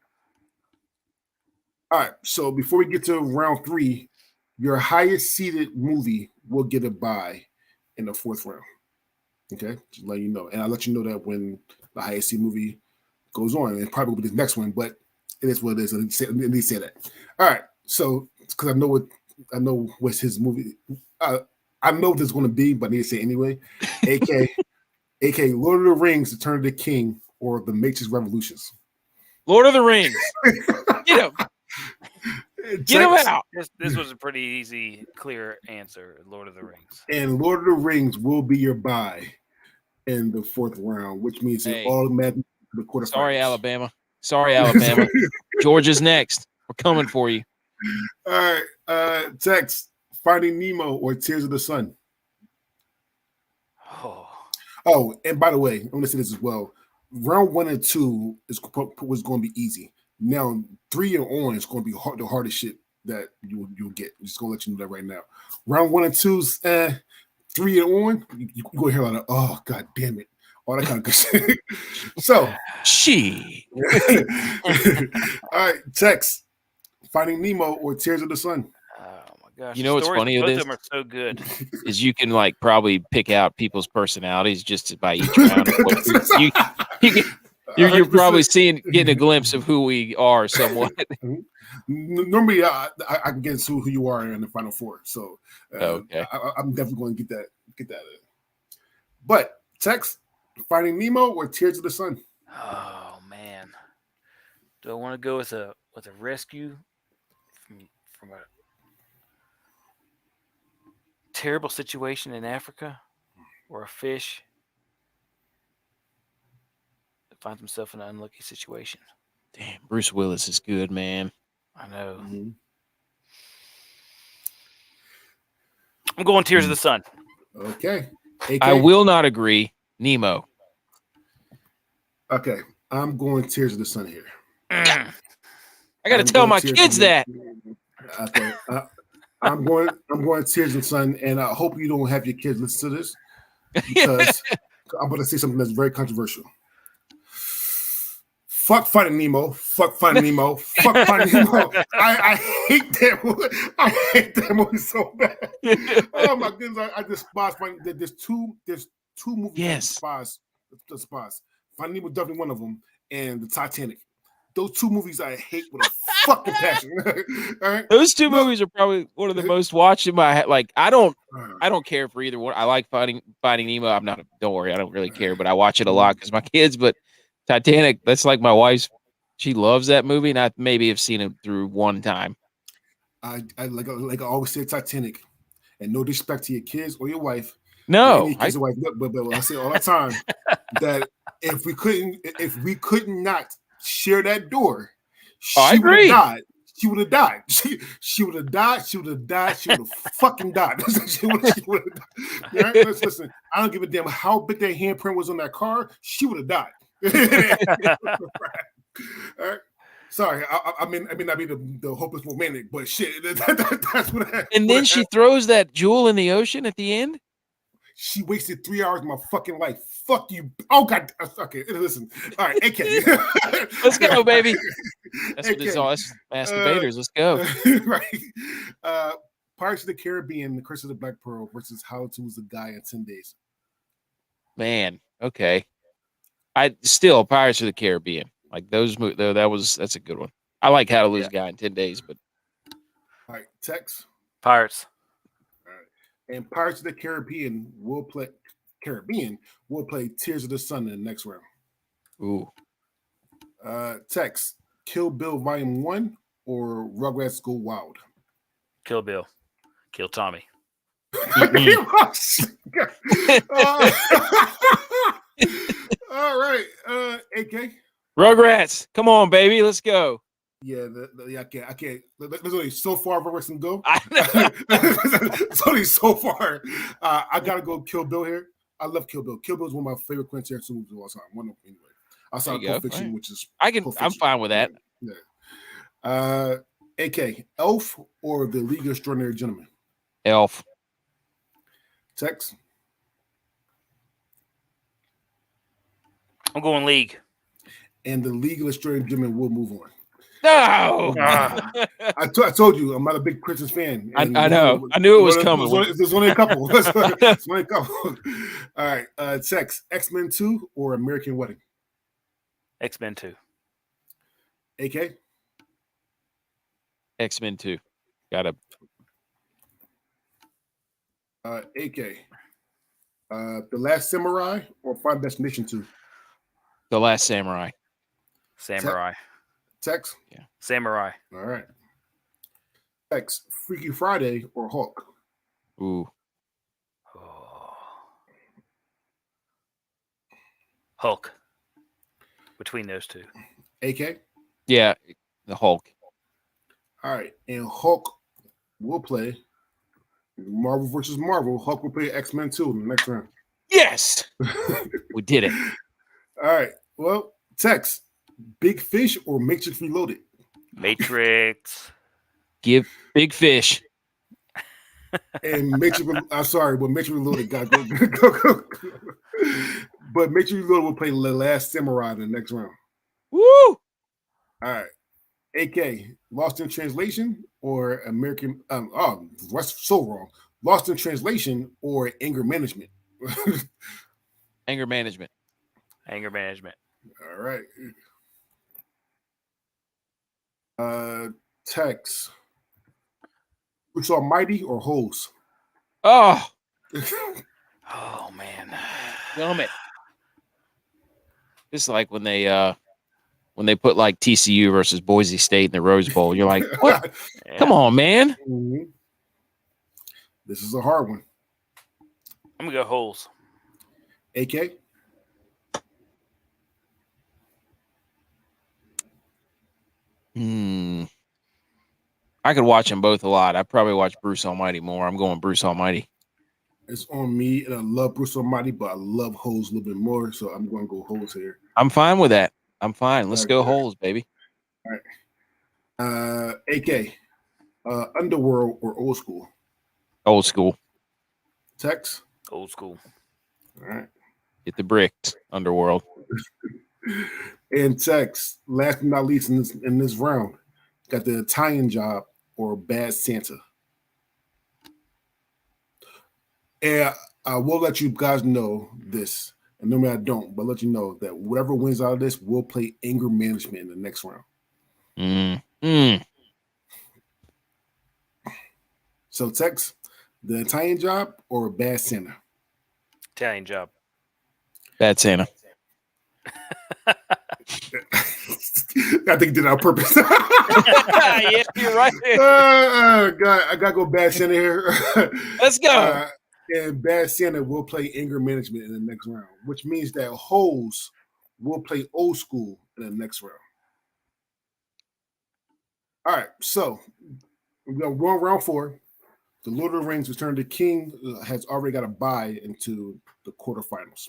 Speaker 1: All right, so before we get to round 3, your highest seeded movie will get a bye in the 4th round. Okay, just let you know. And I'll let you know that when the highest seeded movie goes on. It probably will be the next one, but it is what it is. I need to say that. All right, so because I know what's his movie. I know what it's going to be, but I need to say it anyway. AK, Lord of the Rings, Return of the King, or The Matrix Revolutions.
Speaker 2: Lord of the Rings. Get him. Get him out.
Speaker 3: This was a pretty easy, clear answer. Lord of the Rings.
Speaker 1: And Lord of the Rings will be your bye in the 4th round, which means it automatically the quarterfinals.
Speaker 2: Sorry, Alabama. Georgia's next. We're coming for you.
Speaker 1: All right. Tex, Finding Nemo or Tears of the Sun?
Speaker 3: Oh.
Speaker 1: Oh, and by the way, I'm gonna say this as well. Round 1 and 2 was going to be easy. Now 3 and on is going to be the hardest shit that you'll get. I'm just gonna let you know that right now. Round 1 and 2's 3 and on, you go hear a lot of oh god damn it, all that kind of good shit. So
Speaker 2: She.
Speaker 1: all right, Tex, Finding Nemo or Tears of the Sun.
Speaker 3: Oh my gosh!
Speaker 2: You know
Speaker 3: the
Speaker 2: what's
Speaker 3: stories
Speaker 2: funny
Speaker 3: of
Speaker 2: of
Speaker 3: both
Speaker 2: this?
Speaker 3: of them are so good.
Speaker 2: Is you can like probably pick out people's personalities just by each round. You're probably getting a glimpse of who we are somewhat.
Speaker 1: Normally, I can guess who you are in the final four. So
Speaker 2: Okay.
Speaker 1: I'm definitely going to get that. But Tex, Finding Nemo or Tears of the Sun?
Speaker 3: Oh man, do I want to go with a rescue from a terrible situation in Africa, or a fish that finds himself in an unlucky situation?
Speaker 2: Damn, Bruce Willis is good, man.
Speaker 3: I know.
Speaker 1: Mm-hmm.
Speaker 3: I'm going Tears of the Sun.
Speaker 1: Okay. AK?
Speaker 2: I will not agree. Nemo.
Speaker 1: Okay. I'm going Tears of the Sun here.
Speaker 3: Mm.
Speaker 2: I got to tell my kids that.
Speaker 1: Okay. I'm going Tears of the Sun, and I hope you don't have your kids listen to this because I'm going to say something that's very controversial. Fuck Finding Nemo. Fuck Finding Nemo. Fuck Finding Nemo. I hate that movie. I hate that movie so bad. Oh my goodness, I despise Finding. There's two movies
Speaker 2: Yes.
Speaker 1: I despise. Finding Nemo is definitely one of them, and the Titanic. Those two movies I hate with a fucking passion. All right?
Speaker 2: Those two movies are probably one of the most watched in my head. Like I don't care for either one. I like Finding Nemo. Don't worry, I don't really care, but I watch it a lot because my kids. But Titanic, that's like my wife's. She loves that movie, and I maybe have seen it through one time.
Speaker 1: I like I always say Titanic, and no disrespect to your kids or your wife.
Speaker 2: No,
Speaker 1: but I say all the time that if we could not share that door,
Speaker 2: I
Speaker 1: would
Speaker 2: agree.
Speaker 1: have died. She would have died. She would have died. She would have died. She would have fucking died. She would have died. Right? Listen, I don't give a damn how big that handprint was on that car. She would have died. All right. Sorry, I mean not be the hopeless romantic, but shit, that's what happened.
Speaker 2: And then she throws that jewel in the ocean at the end.
Speaker 1: She wasted 3 hours of my fucking life. Fuck you. Oh God. Okay, listen. All right, AK.
Speaker 2: Let's go, baby. That's
Speaker 1: AK.
Speaker 2: what it's all. That's masturbators. Let's go.
Speaker 1: Right. Pirates of the Caribbean, The Curse of the Black Pearl versus How to Lose a Guy in 10 Days.
Speaker 2: Man, okay. I still Pirates of the Caribbean. Like those that's a good one. I like How to Lose a Guy in 10 Days, but
Speaker 1: all right, Tex.
Speaker 3: Pirates.
Speaker 1: All right. And Pirates of the Caribbean will play Tears of the Sun in the next round.
Speaker 2: Ooh.
Speaker 1: Tex, Kill Bill Volume 1 or Rugrats Go Wild?
Speaker 3: Kill Bill. Kill Tommy.
Speaker 1: All right, AK.
Speaker 2: Rugrats, come on, baby, let's go.
Speaker 1: Yeah, I can't. There's only so far Rugrats can go.
Speaker 2: I know.
Speaker 1: It's only so far. I gotta go Kill Bill here. I love Kill Bill. Kill Bill is one of my favorite Quentin Tarantino movies of all time. One of them, anyway. Outside of Pulp Fiction, which is
Speaker 2: I'm fine with that.
Speaker 1: Yeah. AK, Elf or The League of Extraordinary Gentlemen?
Speaker 2: Elf.
Speaker 1: Tex?
Speaker 3: I'm going League.
Speaker 1: And The League of Extraordinary Gentlemen will move on.
Speaker 2: No.
Speaker 1: I told you I'm not a big Christmas fan.
Speaker 2: I know. I knew it was coming.
Speaker 1: There's only a couple. There's only a couple. All right. Tex, X-Men 2 or American Wedding?
Speaker 3: X-Men 2.
Speaker 1: AK?
Speaker 2: X-Men 2. Gotta.
Speaker 1: AK. The Last Samurai or Final Destination 2?
Speaker 2: The Last Samurai.
Speaker 3: Samurai.
Speaker 1: Tex?
Speaker 2: Yeah.
Speaker 3: Samurai.
Speaker 1: All right. Tex, Freaky Friday or Hulk?
Speaker 2: Ooh.
Speaker 3: Oh. Hulk. Between those two.
Speaker 1: AK?
Speaker 2: Yeah, the Hulk.
Speaker 1: All right. And Hulk will play Marvel versus Marvel. Hulk will play X-Men 2 in the next round.
Speaker 2: Yes, we did it.
Speaker 1: All right. Well, Tex, Big Fish or Matrix Reloaded?
Speaker 3: Matrix.
Speaker 2: Give Big Fish.
Speaker 1: And Matrix, I'm sorry, but Matrix Reloaded got go. But Matrix Reloaded will play The Last Samurai in the next round.
Speaker 2: Woo!
Speaker 1: All right. AK, Lost in Translation or American? That's so wrong. Lost in Translation or Anger Management?
Speaker 2: Anger management.
Speaker 3: Anger management.
Speaker 1: All right. Tex, Bruce Almighty or Hose?
Speaker 2: Oh,
Speaker 3: Oh man.
Speaker 2: damn it! It's like when they put like TCU versus Boise State in the Rose Bowl. You're like, what?
Speaker 3: Yeah.
Speaker 2: Come on, man.
Speaker 1: Mhm. This is a hard one.
Speaker 3: I'm gonna go holes.
Speaker 1: AK,
Speaker 2: I could watch them both a lot. I probably watch Bruce Almighty more. I'm going Bruce Almighty.
Speaker 1: it's on me, and I love Bruce Almighty, but I love Hose a little bit more, so I'm going to go Hose here.
Speaker 2: I'm fine with that. I'm fine. Let's go
Speaker 1: Okay.
Speaker 2: holes, baby.
Speaker 1: AK, Underworld or Old School?
Speaker 2: Old school.
Speaker 1: Tex,
Speaker 3: Old school.
Speaker 1: all right.
Speaker 2: Get the bricks. Underworld.
Speaker 1: And Tex, last but not least in this round, got the Italian Job or Bad Santa. And I will let you guys know this, and normally I don't, but let you know that whatever wins out of this will play Anger Management in the next round. So Tex, the Italian Job or Bad Santa?
Speaker 3: Italian Job.
Speaker 2: Bad Santa.
Speaker 1: I think he did it on purpose.
Speaker 2: Yeah, you're right.
Speaker 1: God, I gotta go Bad Santa here.
Speaker 2: Let's go.
Speaker 1: And Bad Santa will play Anger Management in the next round, which means that Holes will play Old School in the next round. All right, so we're going to go on round 4. The Lord of the Rings Return of the King has already got a bye into the quarterfinals.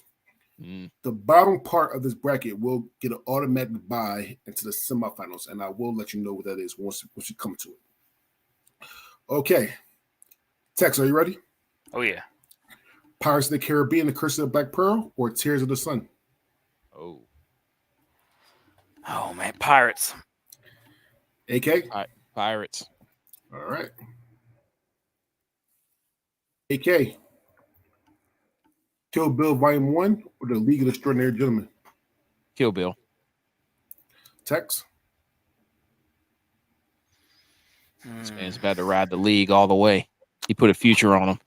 Speaker 1: The bottom part of this bracket will get an automatic bye into the semifinals, and I will let you know what that is once you come to it. Okay. Tex, are you ready?
Speaker 3: Oh yeah.
Speaker 1: Pirates of the Caribbean, The Curse of the Black Pearl, or Tears of the Sun?
Speaker 2: Oh.
Speaker 3: Oh man. Pirates.
Speaker 1: AK?
Speaker 2: Pirates.
Speaker 1: All right. AK. Kill Bill Volume 1 or The League of Extraordinary Gentlemen?
Speaker 2: Kill Bill.
Speaker 1: Tex?
Speaker 2: This man's about to ride the league all the way. He put a future on him.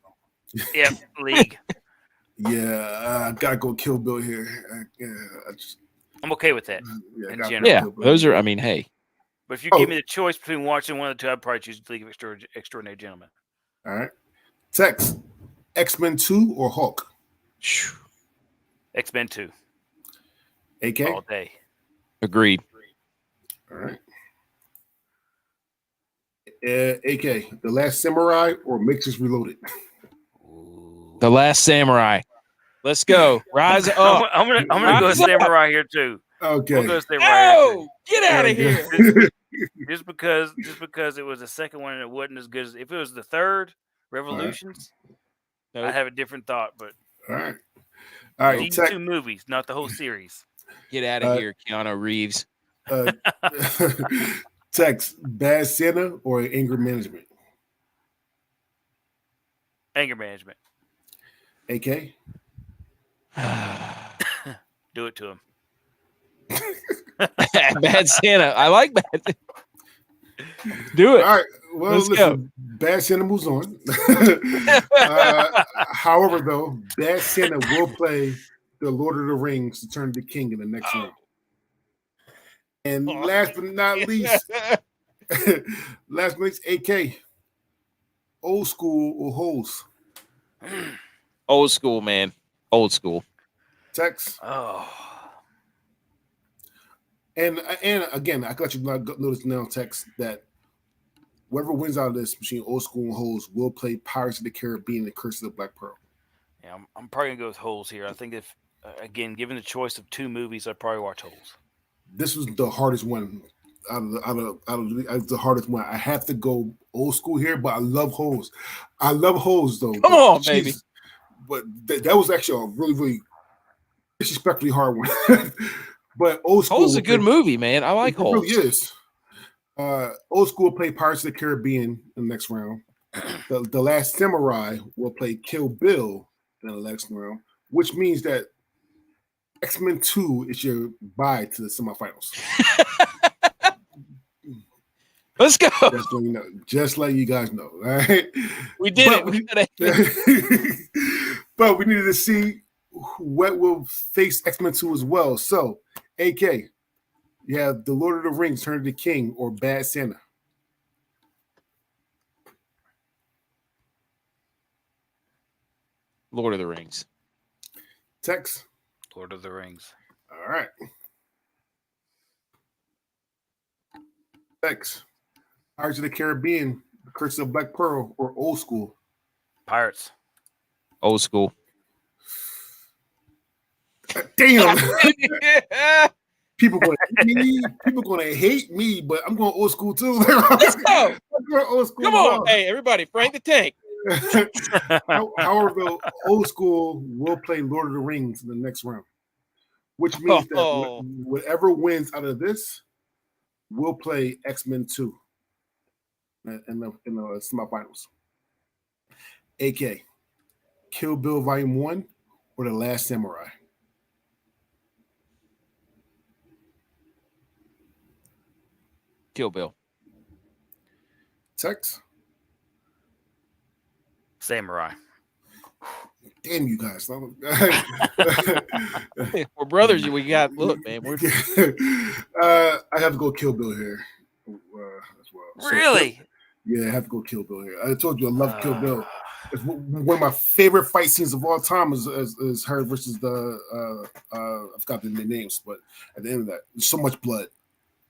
Speaker 3: Yep. League.
Speaker 1: Yeah, I gotta go Kill Bill here.
Speaker 3: I'm okay with that.
Speaker 1: I
Speaker 3: In
Speaker 1: gotta
Speaker 3: general.
Speaker 1: go
Speaker 2: Yeah,
Speaker 1: Kill Bill.
Speaker 2: those are, I mean, hey.
Speaker 3: But if you
Speaker 1: Oh.
Speaker 3: give me the choice between watching one of the two, I'd probably choose League of Extraordinary Gentlemen.
Speaker 1: All right. Tex, X-Men 2 or Hulk?
Speaker 3: X-Men 2
Speaker 1: AK?
Speaker 3: all day.
Speaker 2: Agreed.
Speaker 1: All right. AK, The Last Samurai or Matrix Reloaded?
Speaker 2: The Last Samurai. Let's go. Rise up.
Speaker 3: I'm gonna go
Speaker 2: Rise up.
Speaker 3: Samurai here too. I'm
Speaker 1: Okay.
Speaker 3: gonna go Samurai here
Speaker 2: Oh, get out of here.
Speaker 3: too. Just because it was the second one and it wasn't as good as if it was the third Revolutions,
Speaker 2: Nope.
Speaker 3: I have a different thought. But
Speaker 1: All right. All right.
Speaker 3: these
Speaker 1: Tex,
Speaker 3: two movies, not the whole series.
Speaker 2: Get out of here, Keanu Reeves.
Speaker 1: Tex, Bad Santa or Anger Management?
Speaker 3: Anger management.
Speaker 1: AK?
Speaker 3: Do it to him.
Speaker 2: Bad Santa. I like Bad. Do it.
Speaker 1: All right. Well,
Speaker 2: Let's
Speaker 1: listen, Bad Santa moves on. However, though, Bad Santa will play the Lord of the Rings to turn the king in the next round. And last but not least, AK, Old School or Holes?
Speaker 2: Old school, man. Old school.
Speaker 1: Tex.
Speaker 3: Oh,
Speaker 1: And again, I got you notice now, Tex, that whoever wins out of this between Old School and Holes will play Pirates of the Caribbean and Curse of the Black Pearl.
Speaker 3: Yeah, I'm probably gonna go with Holes here. I think if again, given the choice of two movies, I'd probably watch Holes.
Speaker 1: This was the hardest one out of the hardest one. I have to go old school here, but I love Holes. I love Holes though.
Speaker 2: Come on, baby.
Speaker 1: But that was actually a really, really disrespectfully hard one. But old school.
Speaker 2: Holes is a good movie, man. I like Holes.
Speaker 1: It really is. Old school will play Pirates of the Caribbean in the next round. The Last Samurai will play Kill Bill in the next round, which means that X-Men 2 is your bye to the semifinals.
Speaker 2: Let's go.
Speaker 1: Just let you guys know. All right?
Speaker 2: We did it.
Speaker 1: But we needed to see what will face X-Men 2 as well. So, AK, you have The Lord of the Rings, Return of the King, or Bad Santa.
Speaker 2: Lord of the Rings.
Speaker 1: Tex.
Speaker 3: Lord of the Rings.
Speaker 1: All right. Tex. Pirates of the Caribbean, The Curse of Black Pearl, or Old School?
Speaker 3: Pirates.
Speaker 2: Old school.
Speaker 1: Damn. People gonna hate me, but I'm going old school too.
Speaker 2: Let's go.
Speaker 1: I'm going old school.
Speaker 2: Come on. Hey, everybody, Frank the Tank.
Speaker 1: However, old school will play Lord of the Rings in the next round, which means that whatever wins out of this will play X-Men 2 in the semifinals. AK, Kill Bill Volume 1 or The Last Samurai?
Speaker 2: Kill Bill.
Speaker 1: Tex?
Speaker 3: Samurai.
Speaker 1: Damn you guys.
Speaker 2: We're brothers. We got, look, man.
Speaker 1: I have to go Kill Bill here as well.
Speaker 3: Really?
Speaker 1: So, yeah, I have to go Kill Bill here. I told you I love Kill Bill. It's one of my favorite fight scenes of all time is her versus the I forgot the names, but at the end of that, there's so much blood.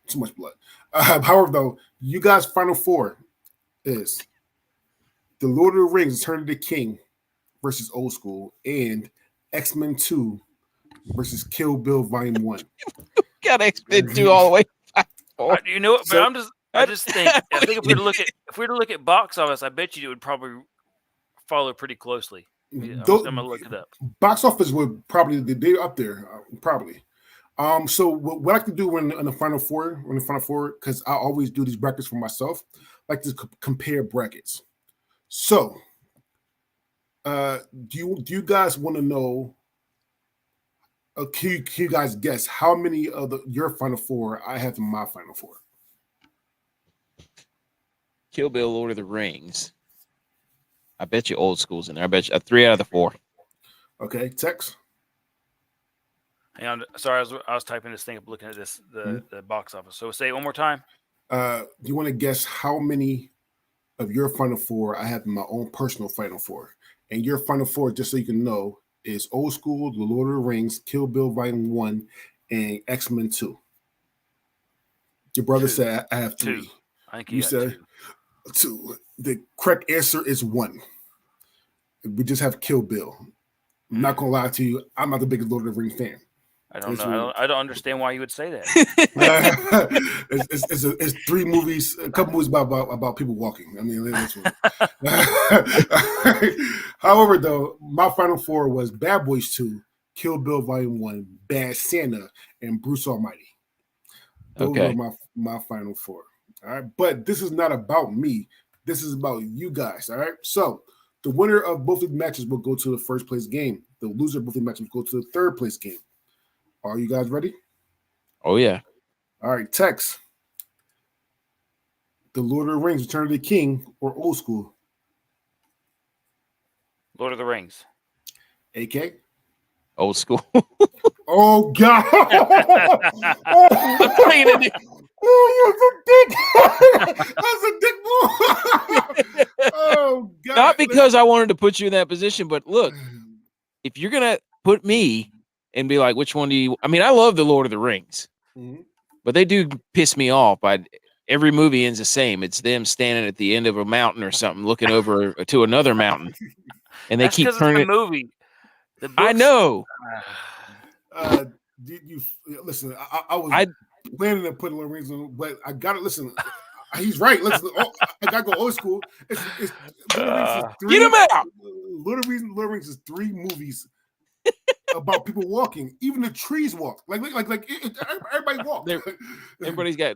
Speaker 1: Too much blood. However, though, you guys' final four is The Lord of the Rings, Return of the King versus Old School, and X-Men 2 versus Kill Bill Volume 1.
Speaker 2: Got X-Men 2 all the way.
Speaker 3: You know what? But I just think if we were to look at box office, I bet you it would probably follow pretty closely. I'm gonna look it up.
Speaker 1: Box office would probably they're up there, probably. So what I like to do in the final four, because I always do these brackets for myself, I like to compare brackets. So, do you guys want to know? Can you guys guess how many of your final four I have in my final four?
Speaker 2: Kill Bill, Lord of the Rings. I bet you Old School's in there. I bet you 3 out of the 4.
Speaker 1: Okay, Tex.
Speaker 3: Hang on, sorry, I was typing this thing up, looking at the box office. So say it one more time.
Speaker 1: Do you want to guess how many of your final four I have in my own personal final four? And your final four, just so you can know, is Old School, The Lord of the Rings, Kill Bill Volume 1, and X-Men 2. Your brother said I have 3.
Speaker 3: 2. I think
Speaker 1: you said 2. The correct answer is 1. We just have Kill Bill. I'm not gonna lie to you, I'm not the biggest Lord of the Rings fan.
Speaker 3: I don't know. I don't understand why you would say that.
Speaker 1: It's 3 movies, a couple movies about people walking. I mean, that's however, though, my final four was Bad Boys 2, Kill Bill Volume 1, Bad Santa, and Bruce Almighty. Those are my final four. All right, but this is not about me. This is about you guys. All right, so the winner of both of the matches will go to the first place game. The loser of both of the matches will go to the third place game. Are you guys ready?
Speaker 2: Oh, yeah.
Speaker 1: All right, Tex. The Lord of the Rings, Return of the King, or Old School?
Speaker 3: Lord of the Rings.
Speaker 1: AK?
Speaker 2: Old School.
Speaker 1: Oh, God.
Speaker 2: I'm playing it.
Speaker 1: Oh, you're a dick. That's a dick boy. Oh, God.
Speaker 2: Not because I wanted to put you in that position, but look, if you're going to put me and be like, which one do you? I mean, I love the Lord of the Rings, but they do piss me off. Every movie ends the same. It's them standing at the end of a mountain or something, looking over to another mountain, and they keep turning
Speaker 3: the movie. The
Speaker 2: I
Speaker 3: books-
Speaker 2: know.
Speaker 1: You listen? I was
Speaker 2: I-
Speaker 1: planning to put Lord of the Rings on, but I got to listen. He's right. Listen, I got to go old school. It's Lord of the Rings is three.
Speaker 2: Get him out.
Speaker 1: Lord of the Rings is 3 movies about people walking. Even the trees walk. Everybody walk.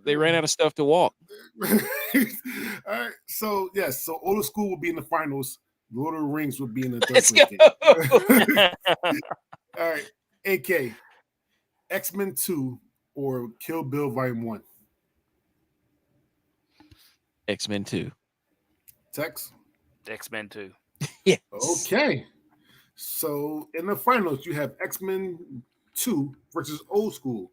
Speaker 2: They ran out of stuff to walk.
Speaker 1: All right. So yes. So old school will be in the finals. Lord of the Rings will be in the third
Speaker 2: Let's
Speaker 1: place
Speaker 2: go.
Speaker 1: game. All right. AK. X-Men 2 or Kill Bill Volume 1.
Speaker 2: X-Men 2.
Speaker 1: Tex.
Speaker 3: X-Men 2.
Speaker 2: Yes.
Speaker 1: Okay. So in the finals, you have X-Men 2 versus Old School.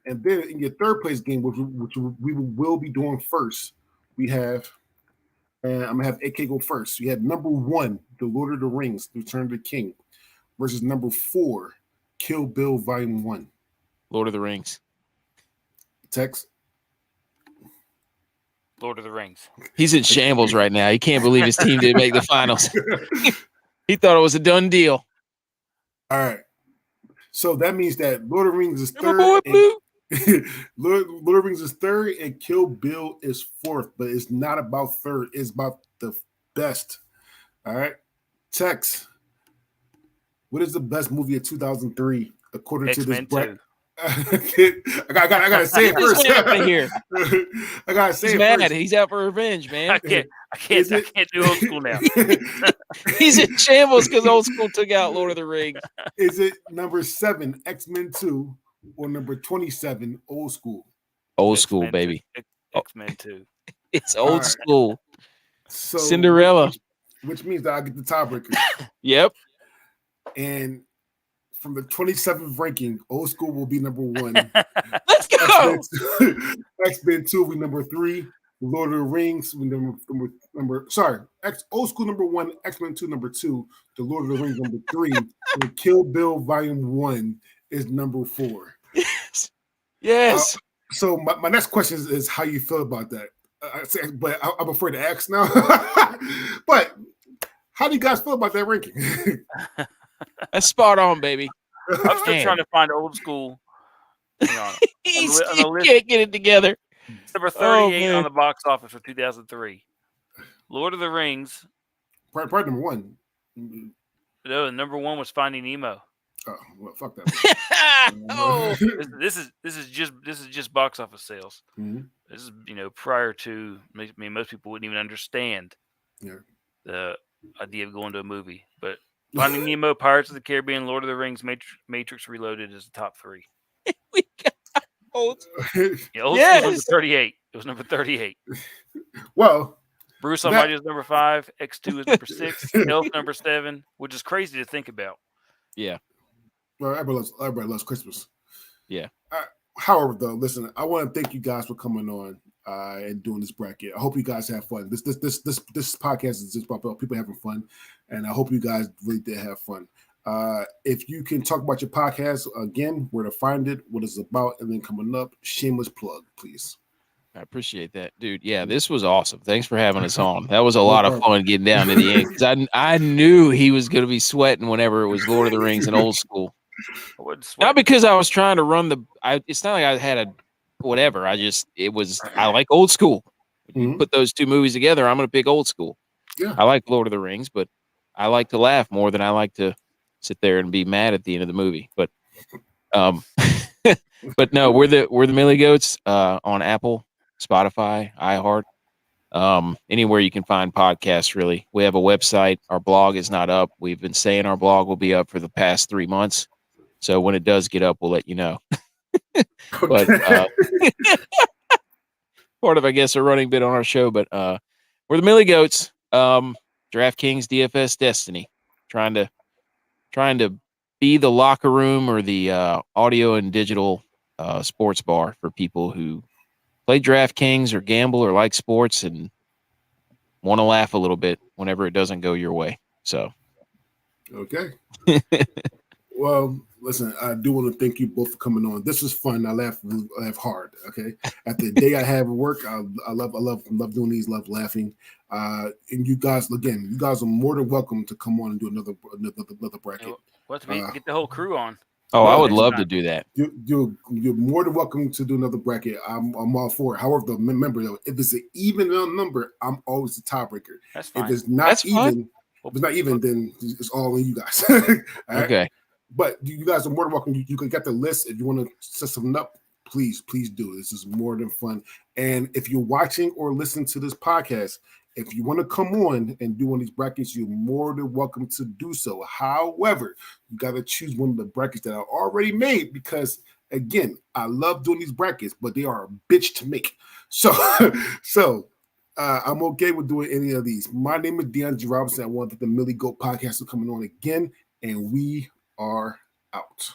Speaker 1: And then in your third place game, which we will be doing first, we have, and I'm going to have AK go first. You have number 1, The Lord of the Rings, Return of the King, versus number 4, Kill Bill Volume 1.
Speaker 2: Lord of the Rings.
Speaker 1: Tex.
Speaker 3: Lord of the Rings.
Speaker 2: He's in shambles right now. He can't believe his team didn't make the finals. He thought it was a done deal.
Speaker 1: All right. So that means that Lord of the Rings is
Speaker 2: Remember
Speaker 1: third.
Speaker 2: Boy Blue?
Speaker 1: Lord of the Rings is third and Kill Bill is fourth, but it's not about third. It's about the best. All right. Tex. What is the best movie of 2003 according to this
Speaker 3: X-Men
Speaker 1: bracket?
Speaker 3: 2.
Speaker 1: I gotta say it
Speaker 2: He just
Speaker 1: first.
Speaker 2: went out of here.
Speaker 1: I gotta say
Speaker 2: He's
Speaker 1: it
Speaker 2: mad.
Speaker 1: first.
Speaker 2: He's out for revenge, man.
Speaker 3: I can't do old school now.
Speaker 2: He's in shambles because Old School took out Lord of the Rings.
Speaker 1: Is it number 7, X-Men 2, or number 27, Old School?
Speaker 2: Old School,
Speaker 3: X-Men
Speaker 2: baby.
Speaker 3: 2. X-Men 2.
Speaker 2: It's Old
Speaker 1: All right.
Speaker 2: School.
Speaker 1: So
Speaker 2: Cinderella.
Speaker 1: which means that I get the tiebreaker.
Speaker 2: Yep.
Speaker 1: And from the 27th ranking, Old School will be number 1.
Speaker 2: Let's go.
Speaker 1: X-Men 2 will be number 3. Lord of the Rings will be Old School number 1, X-Men 2 number 2, The Lord of the Rings number 3, and Kill Bill Volume 1 is number 4.
Speaker 2: Yes.
Speaker 1: So my next question is how you feel about that. But I'm afraid to ask now. But how do you guys feel about that ranking?
Speaker 2: That's spot on, baby.
Speaker 3: I'm still
Speaker 2: Man.
Speaker 3: trying to find old school. Hang on.
Speaker 2: He
Speaker 3: on the list.
Speaker 2: can't get it together.
Speaker 3: Number 38
Speaker 2: man.
Speaker 3: on the box office for 2003. Lord of the Rings.
Speaker 1: Probably number 1.
Speaker 3: No, number 1 was Finding Nemo.
Speaker 1: Oh, well, fuck that.
Speaker 2: Oh,
Speaker 3: This is just box office sales.
Speaker 1: Mhm.
Speaker 3: This is prior to, I mean, most people wouldn't even understand
Speaker 1: Yeah.
Speaker 3: the idea of going to a movie. But Finding Nemo, Pirates of the Caribbean, Lord of the Rings, Matrix Reloaded is the top 3.
Speaker 2: we got old.
Speaker 3: Yeah, old
Speaker 2: Yes.
Speaker 3: school was number 38. It was number 38.
Speaker 1: Well,
Speaker 3: Bruce
Speaker 1: That-
Speaker 3: Almighty is number 5. X2 is number 6. Elf number 7, which is crazy to think about.
Speaker 1: well, everybody loves Christmas.
Speaker 2: Yeah.
Speaker 1: However, though, listen, I want to thank you guys for coming on and doing this bracket. I hope you guys have fun. This podcast is just about people having fun, and I hope you guys really did have fun. If you can talk about your podcast again, where to find it, what it's about, and then coming up, shameless plug, please.
Speaker 2: I appreciate that, dude. Yeah, this was awesome. Thanks for having us on. That was a lot of fun getting down to the end because I knew he was going to be sweating whenever it was Lord of the Rings and Old School.
Speaker 3: I wouldn't sweat.
Speaker 2: Not because I was trying to run it's not like I had a whatever. I like Old School. You
Speaker 1: Mhm.
Speaker 2: put those two movies together, I'm going to pick Old School.
Speaker 1: Yeah.
Speaker 2: I like Lord of the Rings, but I like to laugh more than I like to sit there and be mad at the end of the movie. But but no, we're the Millie Goats on Apple, Spotify, iHeart, anywhere you can find podcasts. Really, we have a website. Our blog is not up. We've been saying our blog will be up for the past 3 months. So when it does get up, we'll let you know. But part of, I guess, a running bit on our show. But we're the Millie Goats, DraftKings DFS Destiny, trying to be the locker room or the audio and digital sports bar for people who play DraftKings or gamble or like sports and want to laugh a little bit whenever it doesn't go your way. So
Speaker 1: Okay. Well, Listen, I do want to thank you both for coming on. This was fun. I laugh hard. Okay, after the day I have at work, I love doing these. Love laughing. And you guys, again, you guys are more than welcome to come on and do another bracket.
Speaker 3: We'll have to get the whole crew on.
Speaker 2: Oh, I would
Speaker 3: next
Speaker 2: love
Speaker 3: time.
Speaker 2: to do that.
Speaker 1: You're more than welcome to do another bracket. I'm all for it. However, remember though, if it's an even number, I'm always the tiebreaker.
Speaker 3: That's fine.
Speaker 1: If it's not
Speaker 2: That's fine.
Speaker 1: even, if it's not even, then it's all on you guys. All right?
Speaker 2: Okay.
Speaker 1: But you guys are more than welcome. You can get the list if you want to set something up. Please do it. This is more than fun. And if you're watching or listening to this podcast, if you want to come on and do one of these brackets, you're more than welcome to do so. However, you got to choose one of the brackets that are already made because, again, I love doing these brackets, but they are a bitch to make. So I'm okay with doing any of these. My name is DeAndre Robinson. I want the Millie Goat podcast coming on again, and we are out.